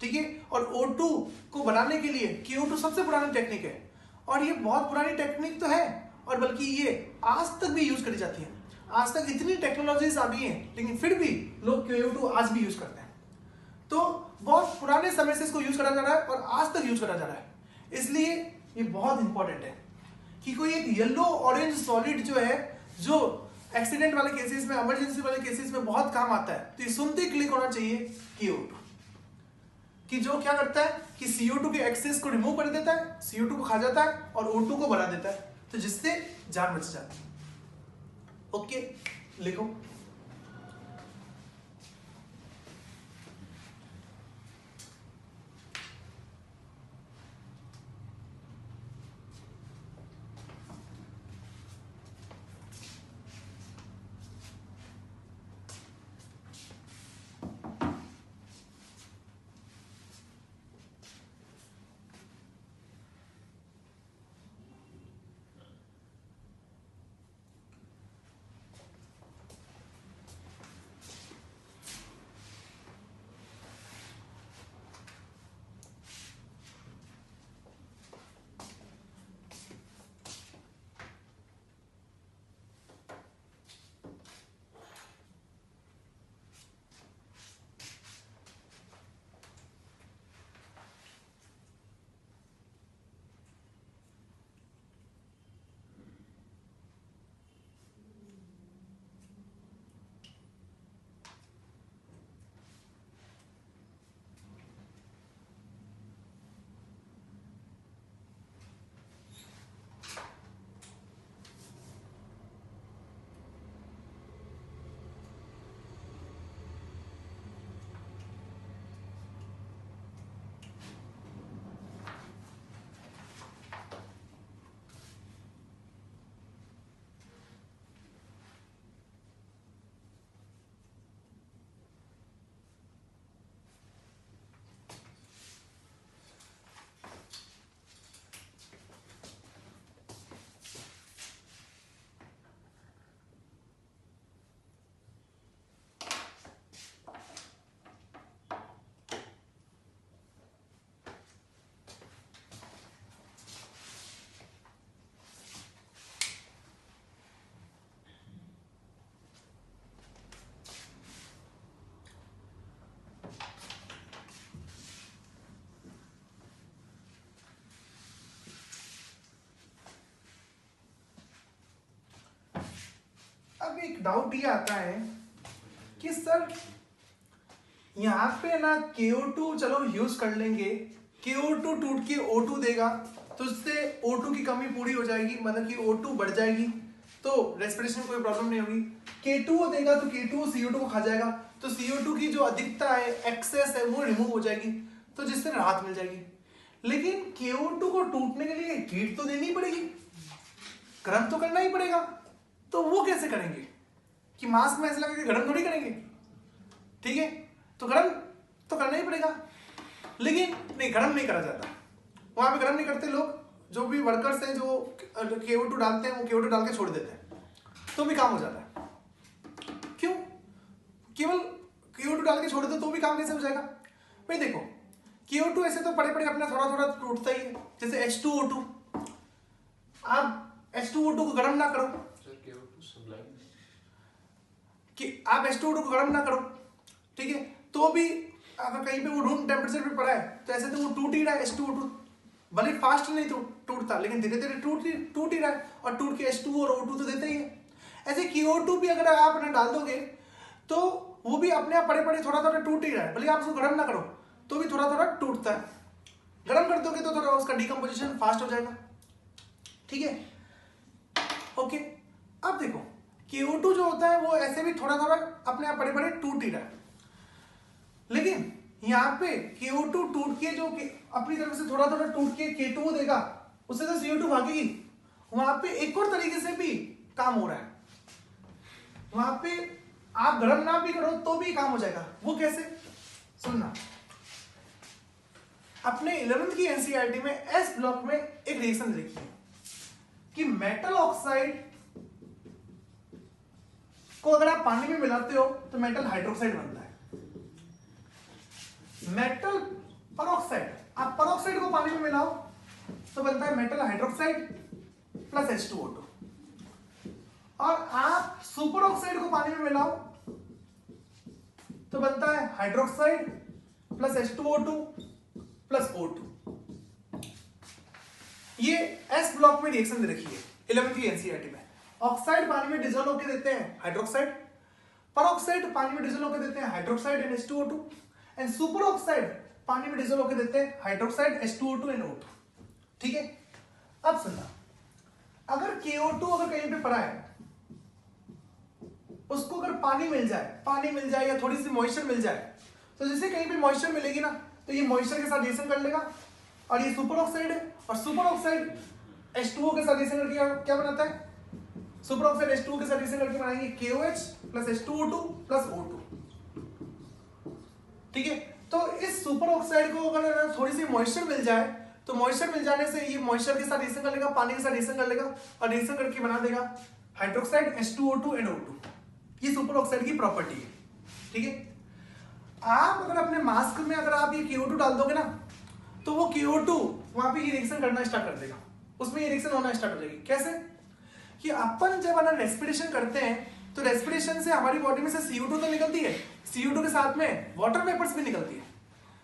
Speaker 1: ठीक है, और O2 को बनाने के लिए KO2 सबसे पुरानी टेक्निक है, और ये बहुत पुरानी टेक्निक तो है, और बल्कि ये आज तक भी यूज करी जाती है। आज तक इतनी टेक्नोलॉजीज आ गई हैं, लेकिन फिर भी लोग KO2 आज भी यूज करते हैं, तो बहुत पुराने समय से इसको यूज करा जा रहा है और आज तक यूज करा जा रहा है। इसलिए ये बहुत इंपॉर्टेंट है कि कोई एक येलो ऑरेंज सॉलिड जो है, जो एक्सीडेंट वाले केसेस में, इमरजेंसी वाले केसेस में बहुत काम आता है, तो ये सुनते ही क्लिक होना चाहिए KO2, कि जो क्या करता है कि CO2 के एक्सेस को रिमूव कर देता है, CO2 को खा जाता है और O2 को बढ़ा देता है, तो जिससे जान बच जाती है। ओके, लिखो। अब एक डाउट ये आता है कि सर यहाँ पे ना KO2 चलो यूज कर लेंगे, KO2 टूट के O2 देगा, तो उससे O2 की कमी पूरी हो जाएगी, मतलब कि O2 बढ़ जाएगी, तो रेस्पिरेशन कोई प्रॉब्लम नहीं होगी। K2O देगा तो K2O CO2 को खा जाएगा, तो CO2 की जो अधिकता है, एक्सेस है, वो रिमूव हो जाएगी, तो जिससे राहत मिल जाएगी। लेकिन KO2 को टूटने के लिए हीट तो देनी पड़ेगी, गर्म तो करना ही पड़ेगा। तो वो कैसे करेंगे कि मास्क में ऐसे लगा के गर्म थोड़ी करेंगे, ठीक है, तो गर्म तो करना ही पड़ेगा। लेकिन नहीं, गर्म नहीं करा जाता, वहां पे गर्म नहीं करते लोग, जो भी वर्कर्स हैं जो KO2 डालते हैं वो KO2 डाल के छोड़ देते हैं, तो भी काम हो जाता है। क्यों? केवल KO2 डाल के छोड़ दो तो भी काम कैसे हो जाएगा भाई? देखो, KO2 ऐसे तो पड़े पड़े अपना थोड़ा थोड़ा टूटता ही है, जैसे H2O2। आप H2O2 को गर्म ना करो, कि आप H2O2 को गर्म ना करो, ठीक है, तो भी अगर कहीं पे वो रूम टेम्परेचर पे पड़ा है तो ऐसे तो वो टूट ही रहा है। H2O2 भले फास्ट नहीं टूटता, लेकिन धीरे धीरे टूट ही रहा है, और टूट के H2 और O2 तो देता ही है। ऐसे KO2 भी अगर आप उन्हें डाल दोगे तो वो भी अपने आप पड़े पड़े थोड़ा थोड़ा टूट ही रहा है, भले आप उसको गर्म ना करो तो भी थोड़ा थोड़ा टूटता है। गर्म कर दोगे तो थोड़ा उसका डिकम्पोजिशन फास्ट हो जाएगा, ठीक है, ओके। अब देखो, KO2 जो होता है वो ऐसे भी थोड़ा थोड़ा अपने आप पड़े पड़े टूट ही रहा है, लेकिन यहाँ पे KO2 टूट के जो अपनी तरफ से थोड़ा थोड़ा टूट के K2 देगा, उससे तो CO2 भागेगी। वहां पे एक और तरीके से भी काम हो रहा है, वहां पे आप गर्म ना भी करो तो भी काम हो जाएगा। वो कैसे? सुनना, अपने 11th की NCERT में S ब्लॉक में एक रिएक्शन लिखी है कि मेटल ऑक्साइड को अगर आप पानी में मिलाते हो तो मेटल हाइड्रोक्साइड बनता है। मेटल परऑक्साइड, आप परऑक्साइड को पानी में मिलाओ तो बनता है मेटल हाइड्रोक्साइड प्लस H2O2, और आप सुपर ऑक्साइड को पानी में मिलाओ तो बनता है hydroxide plus H2O2 plus O2। ये S ब्लॉक में रिएक्शन दे रखी है 11th की NCERT में। ऑक्साइड पानी में डिजोल्व होकर देते हैं हाइड्रोक्साइड, परऑक्साइड पानी में डिजोल्व होकर देते हैं hydroxide and H2O2, and super oxide पानी में डिजोल्व होकर देते हैं हाइड्रोक्साइड H2O2 एंड O2, ठीक है। अब सुनना, अगर KO2 अगर कहीं पे पड़ा है, उसको अगर पानी मिल जाए या थोड़ी सी मॉइस्चर मिल जाए, तो जैसे कहीं पे मॉइस्चर मिलेगी ना तो ये मॉइस्चर के साथ रिएक्शन कर लेगा, और ये सुपर ऑक्साइड है, और सुपर ऑक्साइड H2O के साथ रिएक्शन करके क्या बनाता है? सुपर ऑक्साइड H2O के साथ रिएक्शन करके बनाएंगे KOH plus H2O2 plus O2, ठीक है। तो इस सुपर ऑक्साइड को अगर थोड़ी सी मॉइस्चर मिल जाए तो मॉइस्चर मिल जाने से ये मॉइस्चर के साथ रिएक्शन कर लेगा, पानी के साथ रिएक्शन कर लेगा, और रिएक्शन करके बना देगा हाइड्रोक्साइड H2O2 एंड O2। ये सुपर ऑक्साइड की प्रॉपर्टी है, ठीक है। आप अगर अपने मास्क में अगर आप ये KO2 डाल दोगे ना तो वो KO2 वहां पे ये रिएक्शन करना स्टार्ट कर देगा, उसमें ये रिएक्शन होना स्टार्ट हो जाएगी। कैसे? कि अपन जब रेस्पिरेशन करते हैं तो रेस्पिरेशन से हमारी बॉडी में से CO2 तो निकलती है, CO2 के साथ में वाटर वेपर्स भी निकलती है,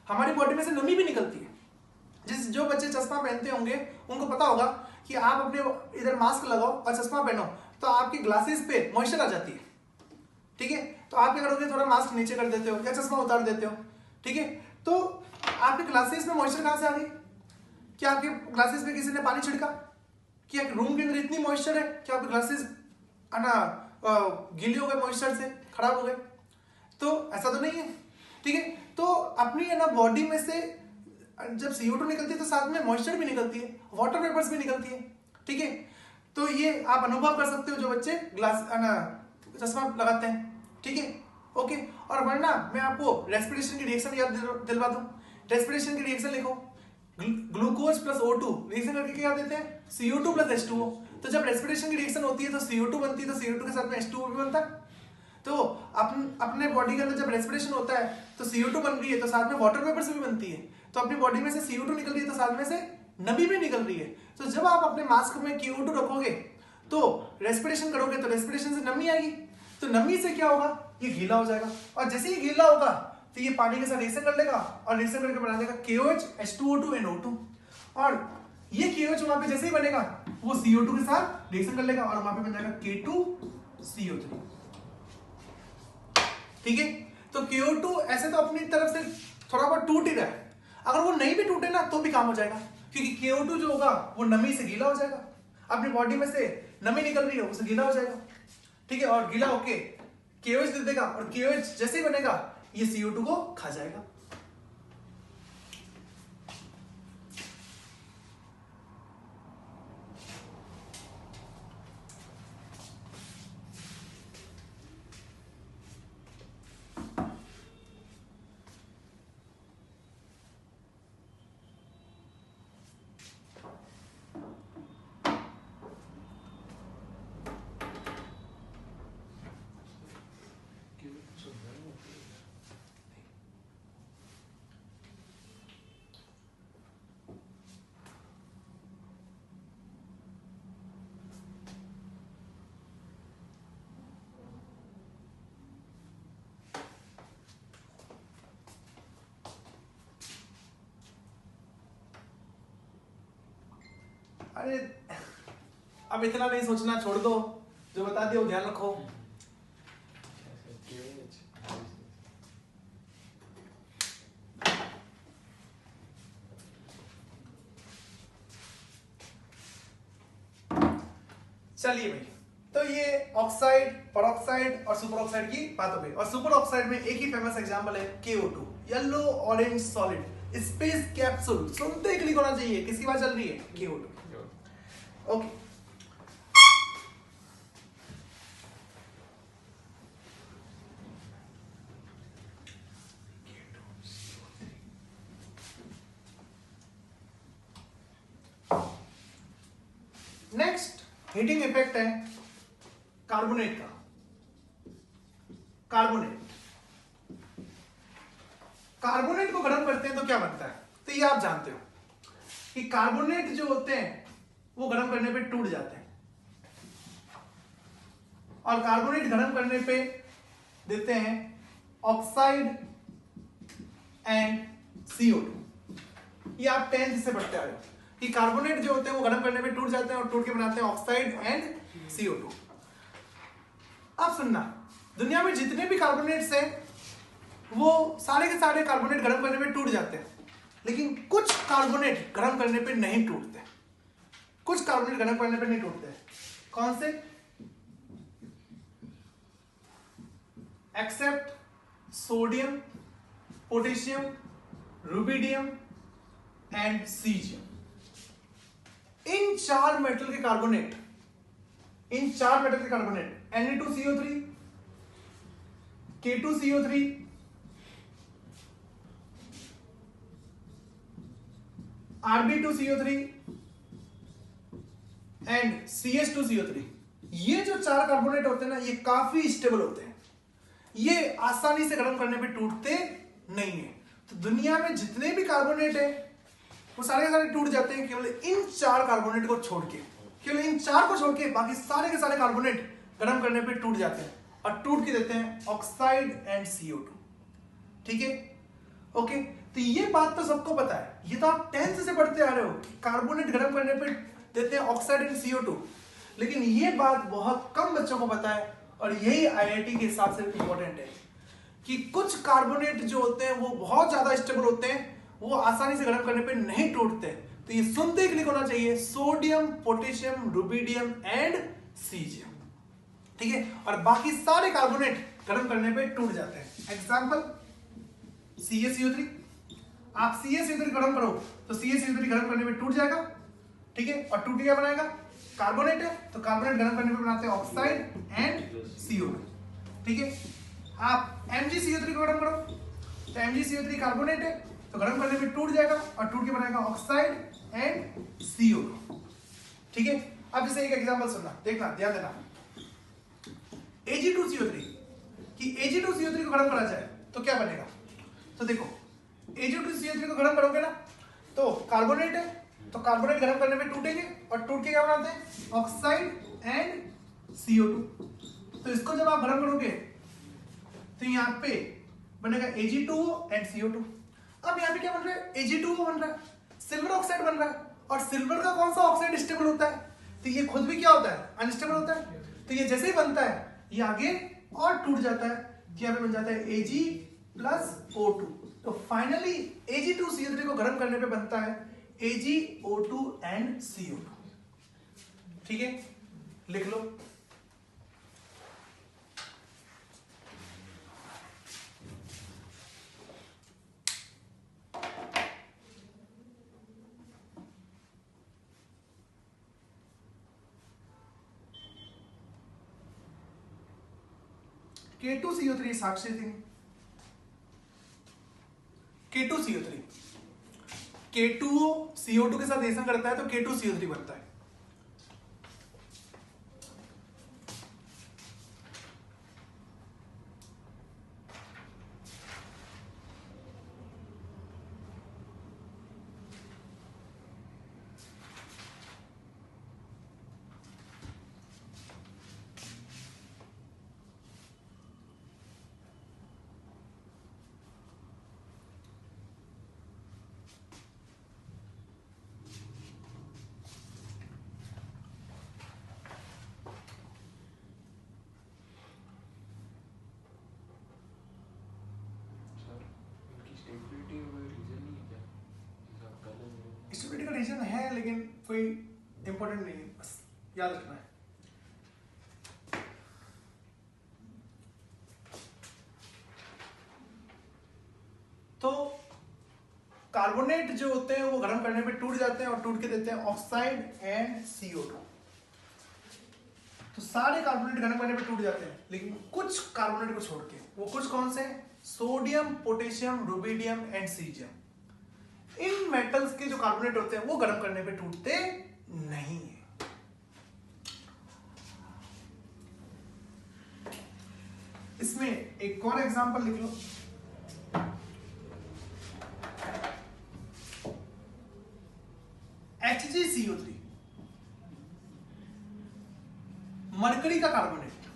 Speaker 1: हमारी बॉडी में से नमी भी निकलती है। जो बच्चे चश्मा पहनते होंगे उनको पता होगा कि आप अपने इधर मास्क लगाओ और चश्मा पहनो तो आपकी ग्लासेस पे मॉइस्चर आ जाती है, ठीक है। तो आप क्या करोगे, थोड़ा मास्क नीचे कर देते हो या चश्मा उतार देते हो, ठीक है। तो आपके ग्लासेस में मॉइस्चर कहां से आ गई? क्या आपके ग्लासेस पे किसी ने पानी छिड़का? क्या रूम के अंदर इतनी मॉइस्चर है कि आपके ग्लासेस गीले हो गए, मॉइस्चर से खराब हो गए? तो ऐसा तो नहीं है, ठीक है। तो अपनी बॉडी में से जब CO2 निकलती है तो साथ में मॉइस्चर भी निकलती है, वाटर वेपर्स भी निकलती है, ठीक है। तो ये आप अनुभव कर सकते हो जो बच्चे चश्मा लगाते हैं, ठीक है, ओके। और वरना मैं आपको रेस्पिरेशन की रिएक्शन याद दिलवा दूं। रेस्पिरेशन की रिएक्शन लिखो, ग्लूकोज प्लस O2 रिएक्शन करके क्या देते हैं? CO2 plus H2O। तो जब रेस्पिरेशन की रिएक्शन होती है तो CO2 बनती है, तो CO2 के साथ में H2O भी बनता है। तो अपने बॉडी के अंदर जब रेस्पिरेशन होता है तो CO2 बन रही है तो साथ में वाटर वेपर्स भी बनती है, तो अपनी बॉडी में से CO2 निकल रही है तो साथ में से नमी भी निकल रही है। तो जब आप अपने मास्क में KO2 रखोगे तो रेस्पिरेशन करोगे तो रेस्पिरेशन से नमी आएगी, तो नमी से क्या होगा? ये गीला हो जाएगा, और जैसे ही गीला होगा तो ये पानी के साथ रिएक्शन कर लेगा और रिएक्शन करके बना देगा KOH H2O2 एंड O2, और ये KOH वहां पे जैसे ही बनेगा वो CO2 के साथ रिएक्शन कर लेगा और वहां पे बन जाएगा K2CO3, ठीक है। तो KO2 ऐसे तो अपनी तरफ से थोड़ा बहुत टूट ही रहा है, अगर वो नहीं भी टूटे ना तो भी काम हो जाएगा, क्योंकि KO2 जो होगा वो नमी से गीला हो जाएगा, अपनी बॉडी में से नमी निकल रही है उससे गीला हो जाएगा, ठीक है। और गीला होके KOH दे देगा और KOH जैसे ही बनेगा ये CO2 को खा जाएगा। अरे अब इतना नहीं सोचना, छोड़ दो, जो बता दिया वो ध्यान रखो। चलिए भाई, तो ये ऑक्साइड, परऑक्साइड और सुपर ऑक्साइड की बात हो गई। और सुपर ऑक्साइड में एक ही फेमस एग्जांपल है KO2, yellow orange solid space capsule. सुनते ही क्लिक होना चाहिए, किसकी बात चल रही है? KO2। Okay, next heating effect है कार्बोनेट का। कार्बोनेट को गर्म करते हैं तो क्या बनता है? तो ये आप जानते हो कि कार्बोनेट जो होते हैं वो गर्म करने पे टूट जाते हैं, और कार्बोनेट गर्म करने पे देते हैं ऑक्साइड एंड CO2। ये आप 10th से पढ़ते आ रहे हो कि कार्बोनेट जो होते हैं वो गर्म करने पे टूट जाते हैं और टूट के बनाते हैं ऑक्साइड एंड CO2। अब सुनना, दुनिया में जितने भी कार्बोनेट्स हैं वो सारे के सारे कार्बोनेट गर्म करने पे टूट जाते हैं, लेकिन कुछ कार्बोनेट गर्म करने पे नहीं टूटते। कुछ कार्बोनेट गर्म करने पे नहीं टूटते। कौन से? Except sodium, potassium, rubidium and caesium. इन चार मेटल के carbonate Na2CO3, K2CO3, Rb2CO3 and CH2CO3, ये जो चार कार्बोनेट होते हैं ना, ये काफी स्टेबल होते हैं, ये आसानी से गर्म करने पे टूटते नहीं है। तो दुनिया में जितने भी कार्बोनेट है वो सारे के सारे टूट जाते हैं केवल इन चार कार्बोनेट को छोड़ के। केवल इन चार को छोड़ के बाकी सारे के सारे कार्बोनेट गर्म करने पे टूट जाते हैं और टूट के देते हैं ऑक्साइड एंड CO2। ठीक है, ओके। तो ये बात तो सबको पता है, ये तो आप 10th से पढ़ते आ रहे हो कि कार्बोनेट गर्म करने पे देते हैं ऑक्साइड एंड CO2, लेकिन ये बात बहुत कम बच्चों को पता है और यही IIT के हिसाब से इंपॉर्टेंट है कि कुछ कार्बोनेट जो होते हैं वो बहुत ज्यादा स्टेबल होते हैं, वो आसानी से गर्म करने पे नहीं टूटते। तो ये सुनते ही क्लिक होना चाहिए, sodium, potassium, rubidium and caesium. ठीक है, और बाकी सारे कार्बोनेट गर्म करने पे टूट जाते हैं। एग्जांपल CaCO3, आप CaCO3 गर्म करो तो CaCO3 गर्म करने पे टूट जाएगा। ठीक है, और टूट के क्या बनाएगा? कार्बोनेट है, तो कार्बोनेट गर्म करने पे बनाते हैं ऑक्साइड एंड CO2। ठीक है, आप MgCO3 को गर्म करो तो MgCO3 कार्बोनेट है, तो गर्म करने पे टूट जाएगा और टूट के बनाएगा ऑक्साइड एंड CO2। ठीक है, अब जैसे एक एग्जांपल सुनना, देखना, ध्यान देना। Ag2CO3 कि Ag2CO3 को गर्म करा जाए तो क्या बनेगा? तो देखो, Ag2CO3 को गर्म करोगे ना तो कार्बोनेट है, तो कार्बोनेट गर्म करने पे टूटेंगे और टूट के क्या बनाते हैं? Oxide and CO2। तो इसको जब आप गर्म करोगे तो यहाँ पे बनेगा Ag2O एंड CO2। अब यहाँ पे क्या बन रहा है? Ag2O बन रहा है, सिल्वर ऑक्साइड बन रहा है, और सिल्वर का कौन सा ऑक्साइड स्टेबल होता है? तो ये खुद भी क्या होता है? अनस्टेबल होता है। तो ये जैसे ही बनता है ये आगे और टूट जाता है, यहाँ पे बन जाता है Ag+O2। तो फाइनली Ag2CO3 को गर्म करने पे बनता है AgO2 एंड CO2। ठीक है, लिख लो। K2CO3 साक्षी थी, K2CO3, K2O CO2 के साथ रिएक्शन करता है तो K2CO3 बनता है। स्टेबिलिटी का रीजन है लेकिन कोई इंपॉर्टेंट नहीं है, बस याद रखना है। तो कार्बोनेट जो होते हैं वो गर्म करने पे टूट जाते हैं और टूट के देते हैं ऑक्साइड एंड CO2। तो सारे कार्बोनेट गर्म करने पे टूट जाते हैं लेकिन कुछ कार्बोनेट को छोड़ के, वो कुछ कौन से? Sodium, potassium, rubidium and caesium. In metals के जो कार्बोनेट होते हैं वो गर्म करने पे टूटते नहीं है। इसमें एक और एग्जांपल लिख लो। HgCO3 मरकरी का कार्बोनेट,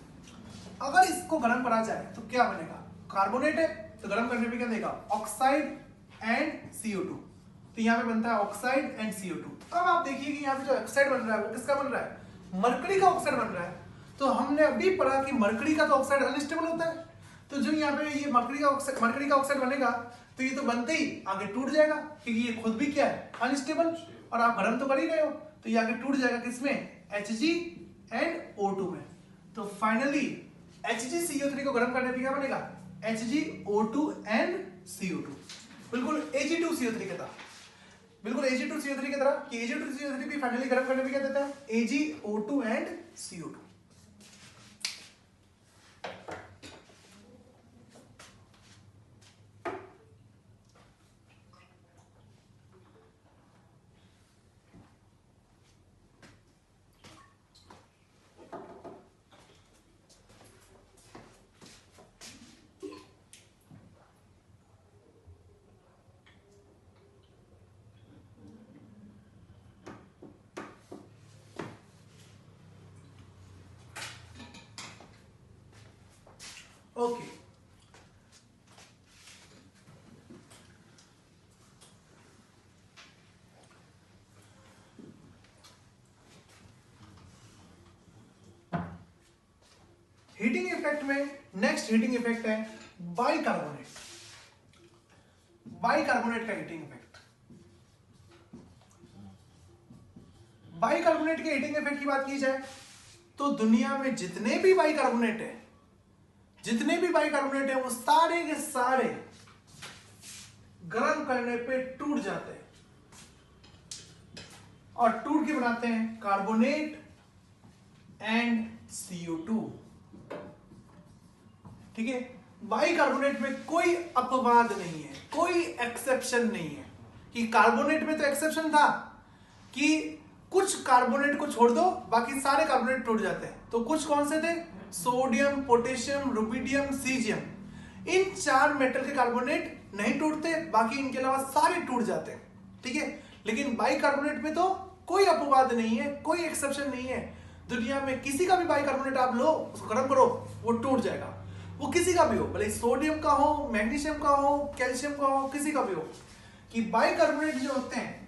Speaker 1: अगर इसको गर्म करा जाए तो क्या बनेगा? कार्बोनेट है तो गर्म करने पे क्या देगा? Oxide and CO2। तो यहाँ पे बनता है ऑक्साइड एंड CO2। अब आप देखिए कि यहाँ पे जो ऑक्साइड बन रहा है वो किसका बन रहा है? मरकरी का ऑक्साइड बन रहा है। तो हमने अभी पढ़ा कि मरकरी का तो ऑक्साइड अनस्टेबल होता है, तो जो यहाँ पे ये मरकरी का ऑक्साइड बनेगा तो ये तो बनते ही आगे टूट जाएगा क्योंकि ये खुद भी क्या है? अनस्टेबल, और आप गर्म तो कर ही रहे हो तो ये आगे टूट जाएगा किसमें? Hg एंड O2 में। तो फाइनली HgCO3 को गर्म करने पे क्या बनेगा? HgO2 and CO2। बिल्कुल Ag2CO3 की तरह, बिल्कुल Ag2CO3 की तरह कि Ag2CO3 भी फाइनली गर्म करने पे क्या देता है? AgO2 and CO2। Okay, heating effect में नेक्स्ट हीटिंग इफेक्ट है बाइकार्बोनेट। बाइकार्बोनेट का हीटिंग इफेक्ट, बाइकार्बोनेट के हीटिंग इफेक्ट की बात की जाए तो दुनिया में जितने भी बाइकार्बोनेट है, जितने भी बाइकार्बोनेट है वो सारे के सारे गर्म करने पे टूट जाते हैं और टूट के बनाते हैं कार्बोनेट एंड CO2। ठीक है, बाइकार्बोनेट में कोई अपवाद नहीं है, कोई एक्सेप्शन नहीं है। कि कार्बोनेट में तो एक्सेप्शन था कि कुछ कार्बोनेट को छोड़ दो बाकी सारे कार्बोनेट टूट जाते हैं। तो कुछ कौन से थे? Sodium, potassium, rubidium, caesium. इन चार मेटल के कार्बोनेट नहीं टूटते, बाकी इनके अलावा सारे टूट जाते हैं। ठीक है, लेकिन बाइकार्बोनेट में तो कोई अपवाद नहीं है, कोई एक्सेप्शन नहीं है। दुनिया में किसी का भी बाइकार्बोनेट आप लो, उसको गर्म करो, वो टूट जाएगा। वो किसी का भी हो, भले सोडियम का हो, मैग्नीशियम का हो, कैल्शियम का हो, किसी का भी हो। कि बाइकार्बोनेट जो होते हैं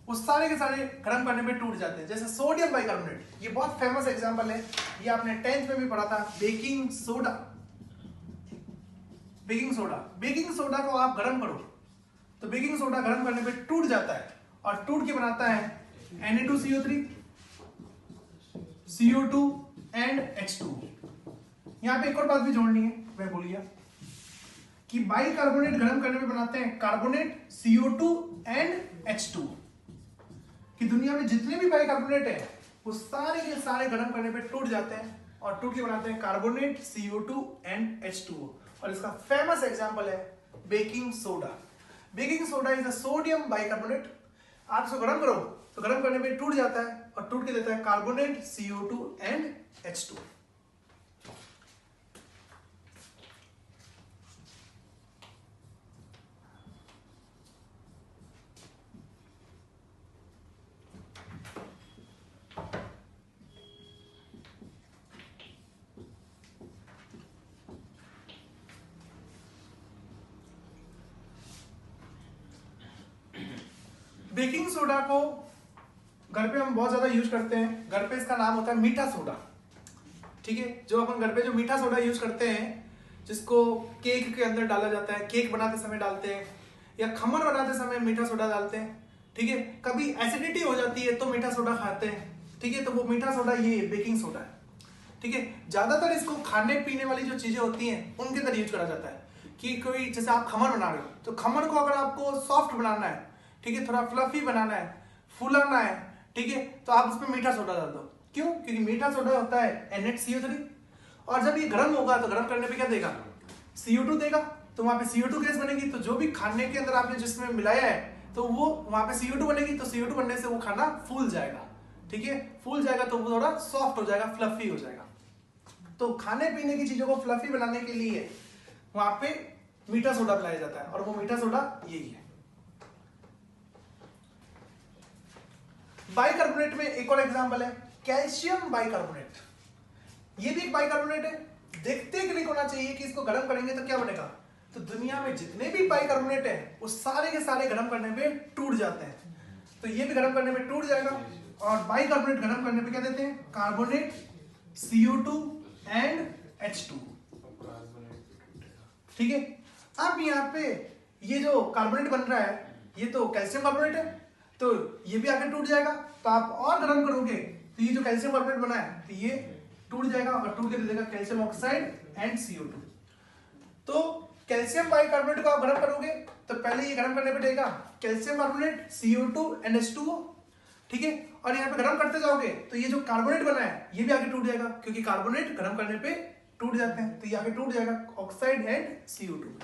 Speaker 1: वो सारे के सारे गर्म करने में टूट जाते हैं। जैसे सोडियम बाइकार्बोनेट, ये बहुत फेमस एग्जांपल है, ये आपने 10th में भी पढ़ा था। Baking soda, baking soda, baking soda को आप गर्म करो तो बेकिंग सोडा गर्म करने पे टूट जाता है और टूट के बनाता है Na2CO3, CO2 एंड H2। यहां पे एक और बात भी जोड़नी है, मैं भूल गया कि बाइकार्बोनेट गर्म करने पे बनाते हैं कार्बोनेट, CO2 एंड H2। कि दुनिया में जितने भी बाइकार्बोनेट है वो सारे के सारे गर्म करने पे टूट जाते हैं और टूट के बनाते हैं कार्बोनेट, CO2 एंड H2O। और इसका फेमस एग्जांपल है baking soda. Baking soda is a sodium bicarbonate. आप इसको गर्म करो तो गर्म करने पे टूट जाता है और टूट के देता है carbonate, CO2 and H2O। Baking soda को घर पे हम बहुत ज्यादा यूज करते हैं। घर पे इसका नाम होता है मीठा सोडा। ठीक है, जो अपन घर पे जो मीठा सोडा यूज करते हैं, जिसको केक के अंदर डाला जाता है, केक बनाते समय डालते हैं या खमन बनाते समय मीठा सोडा डालते हैं। ठीक है, कभी एसिडिटी हो जाती है तो मीठा सोडा खाते हैं। ठीक है, तो वो मीठा सोडा ये बेकिंग सोडा है। ठीक है, ज्यादातर इसको खाने पीने वाली जो चीजें होती हैं उनके अंदर यूज करा जाता है। कि कोई जैसे आप खमन बना रहे हो तो खमन को अगर आपको सॉफ्ट बनाना है, ठीक है, थोड़ा फ्लफी बनाना है, फूलाना है, ठीक है, तो आप उसमें मीठा सोडा डाल दो। क्यों? क्योंकि मीठा सोडा होता है NHCO3 और जब ये गर्म होगा तो गर्म करने पे क्या देगा? CO2 देगा। तो वहां पे CO2 गैस बनेगी, तो जो भी खाने के अंदर आपने जिसमें मिलाया है तो वो वहां पे CO2 बनेगी, तो CO2 बनने से वो खाना फूल जाएगा। ठीक है, फूल जाएगा तो वो थोड़ा सॉफ्ट हो जाएगा, फ्लफी हो जाएगा। तो खाने पीने की चीजों को फ्लफी बनाने के लिए वहां पे मीठा सोडा मिलाया जाता है और वो मीठा सोडा यही है। बाइकार्बोनेट में एक और एग्जांपल है कैल्शियम बाइकार्बोनेट। ये भी एक बाइकार्बोनेट है। देखते क्लिक होना चाहिए कि इसको गर्म करेंगे तो क्या बनेगा। तो दुनिया में जितने भी बाइकार्बोनेट है वो सारे के सारे गर्म करने पे टूट जाते हैं। तो ये भी गर्म करने पे टूट जाएगा। और बाइकार्बोनेट गर्म करने पे क्या देते हैं? Carbonate, CO2 and H2। ठीक है, अब यहाँ पे ये जो कार्बोनेट बन रहा है ये तो कैल्शियम कार्बोनेट है, तो ये भी आगे टूट जाएगा। तो आप और गर्म करोगे तो ये जो कैल्शियम कार्बोनेट बना है तो ये टूट जाएगा और टूट के दे देगा कैल्शियम ऑक्साइड एंड CO2। तो कैल्शियम बाइकार्बोनेट को आप गर्म करोगे तो पहले ये गर्म करने पे देगा calcium carbonate, CO2 and H2O। ठीक है, और यहाँ पे गर्म करते जाओगे तो ये जो कार्बोनेट बना है ये भी आगे टूट जाएगा, क्योंकि कार्बोनेट गर्म करने पे टूट जाते हैं। तो ये आगे टूट जाएगा ऑक्साइड एंड CO2।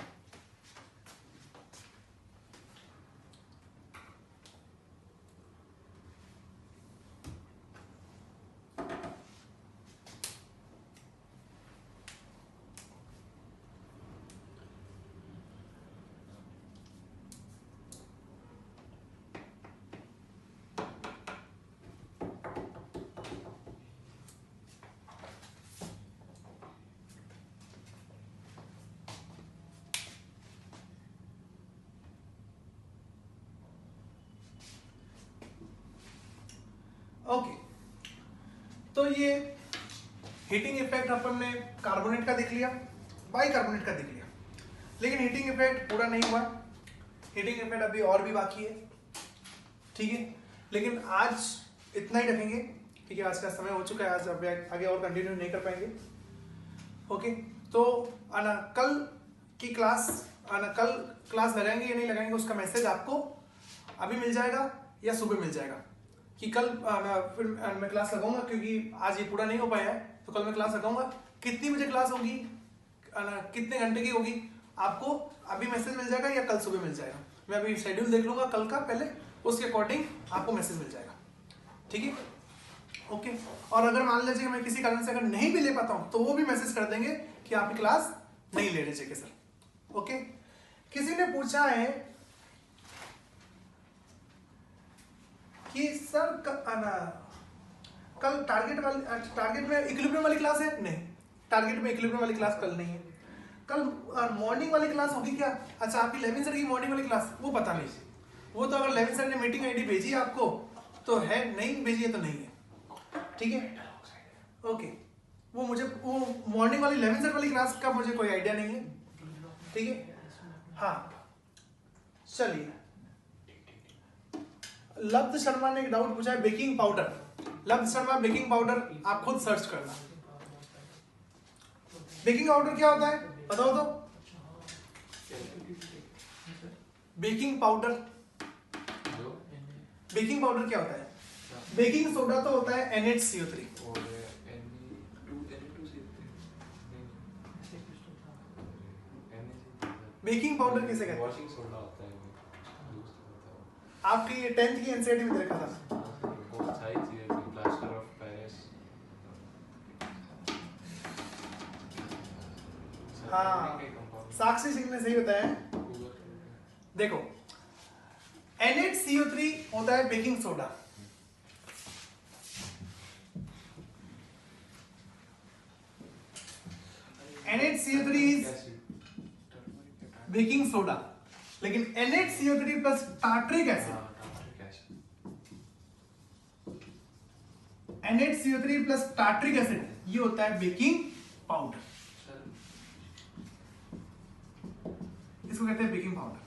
Speaker 1: ओके, तो ये हीटिंग इफेक्ट अपन ने कार्बोनेट का देख लिया, बाइकार्बोनेट का देख लिया, लेकिन हीटिंग इफेक्ट पूरा नहीं हुआ। हीटिंग इफेक्ट अभी और भी बाकी है। ठीक है, लेकिन आज इतना ही रखेंगे। ठीक है, आज का समय हो चुका है, आज आगे और कंटिन्यू नहीं कर पाएंगे। ओके, तो आना कल की क्लास, आना कल क्लास लगाएंगे या नहीं लगाएंगे उसका मैसेज आपको अभी मिल जाएगा या सुबह मिल जाएगा कि कल फिर मैं क्लास लगाऊंगा, क्योंकि आज ये पूरा नहीं हो पाया है। तो कल मैं क्लास लगाऊंगा। कितनी बजे क्लास होगी, कितने घंटे की होगी, आपको अभी मैसेज मिल जाएगा या कल सुबह मिल जाएगा। मैं अभी शेड्यूल देख लूंगा कल का पहले, उसके अकॉर्डिंग आपको मैसेज मिल जाएगा। ठीक है, ओके। और अगर मान लीजिए मैं किसी कारण से अगर नहीं भी ले पाता हूं तो वो भी मैसेज कर देंगे कि आपकी क्लास नहीं ले रहे चाहिए सर। ओके, किसी ने पूछा है कि सर कल टारगेट में इक्विलिब्रियम वाली क्लास है? नहीं, टारगेट में इक्विलिब्रियम वाली क्लास कल नहीं है। कल मॉर्निंग वाली क्लास होगी क्या? अच्छा, आपकी लेविन सर की मॉर्निंग वाली क्लास, वो पता नहीं। वो तो अगर लेविन सर ने मीटिंग आईडी भेजी है आपको तो है, नहीं भेजी है तो नहीं है। ठीक है, ओके। वो मॉर्निंग वाली लेविन सर वाली क्लास का मुझे कोई आइडिया नहीं है। ठीक है, हाँ, चलिए। लब्ध शर्मा ने एक डाउट पूछा है बेकिंग पाउडर। लब्ध शर्मा बेकिंग पाउडर आप खुद सर्च करना। बेकिंग पाउडर क्या होता है बताओ तो। बेकिंग पाउडर, बेकिंग पाउडर क्या होता है? बेकिंग सोडा तो होता है NHCO3। बेकिंग पाउडर किसे कहते हैं?
Speaker 3: वॉशिंग सोडा होता है वो, यूज होता है।
Speaker 1: आपकी 10th की एनसीईआरटी में देखा था।
Speaker 3: बहुत सारी चीजें थी, प्लास्टर ऑफ पेरिस।
Speaker 1: हाँ, साक्षी सिंह ने सही बताया है। देखो NaCO3 होता है baking soda, NaCO3 is baking soda, लेकिन NaCO3 plus tartaric acid, NaCO3 plus tartaric acid ये होता है बेकिंग पाउडर। इसको कहते हैं बेकिंग पाउडर।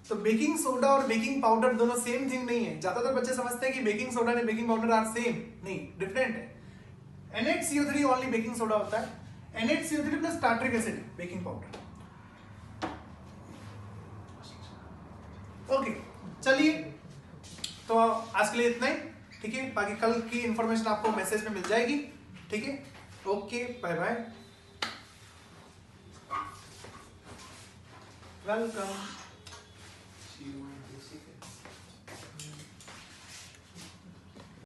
Speaker 1: तो बेकिंग सोडा और बेकिंग पाउडर दोनों सेम थिंग नहीं है। ज्यादातर बच्चे समझते हैं कि बेकिंग सोडा और बेकिंग पाउडर आर सेम, नहीं, डिफरेंट है। NaCO3 ओनली बेकिंग सोडा होता है, NaCO3 plus tartaric acid baking powder. Okay, चलिए तो आज के लिए इतना ही, ठीक है। बाकी कल की इंफॉर्मेशन आपको मैसेज में मिल जाएगी, ठीक है। Okay, bye bye, welcome.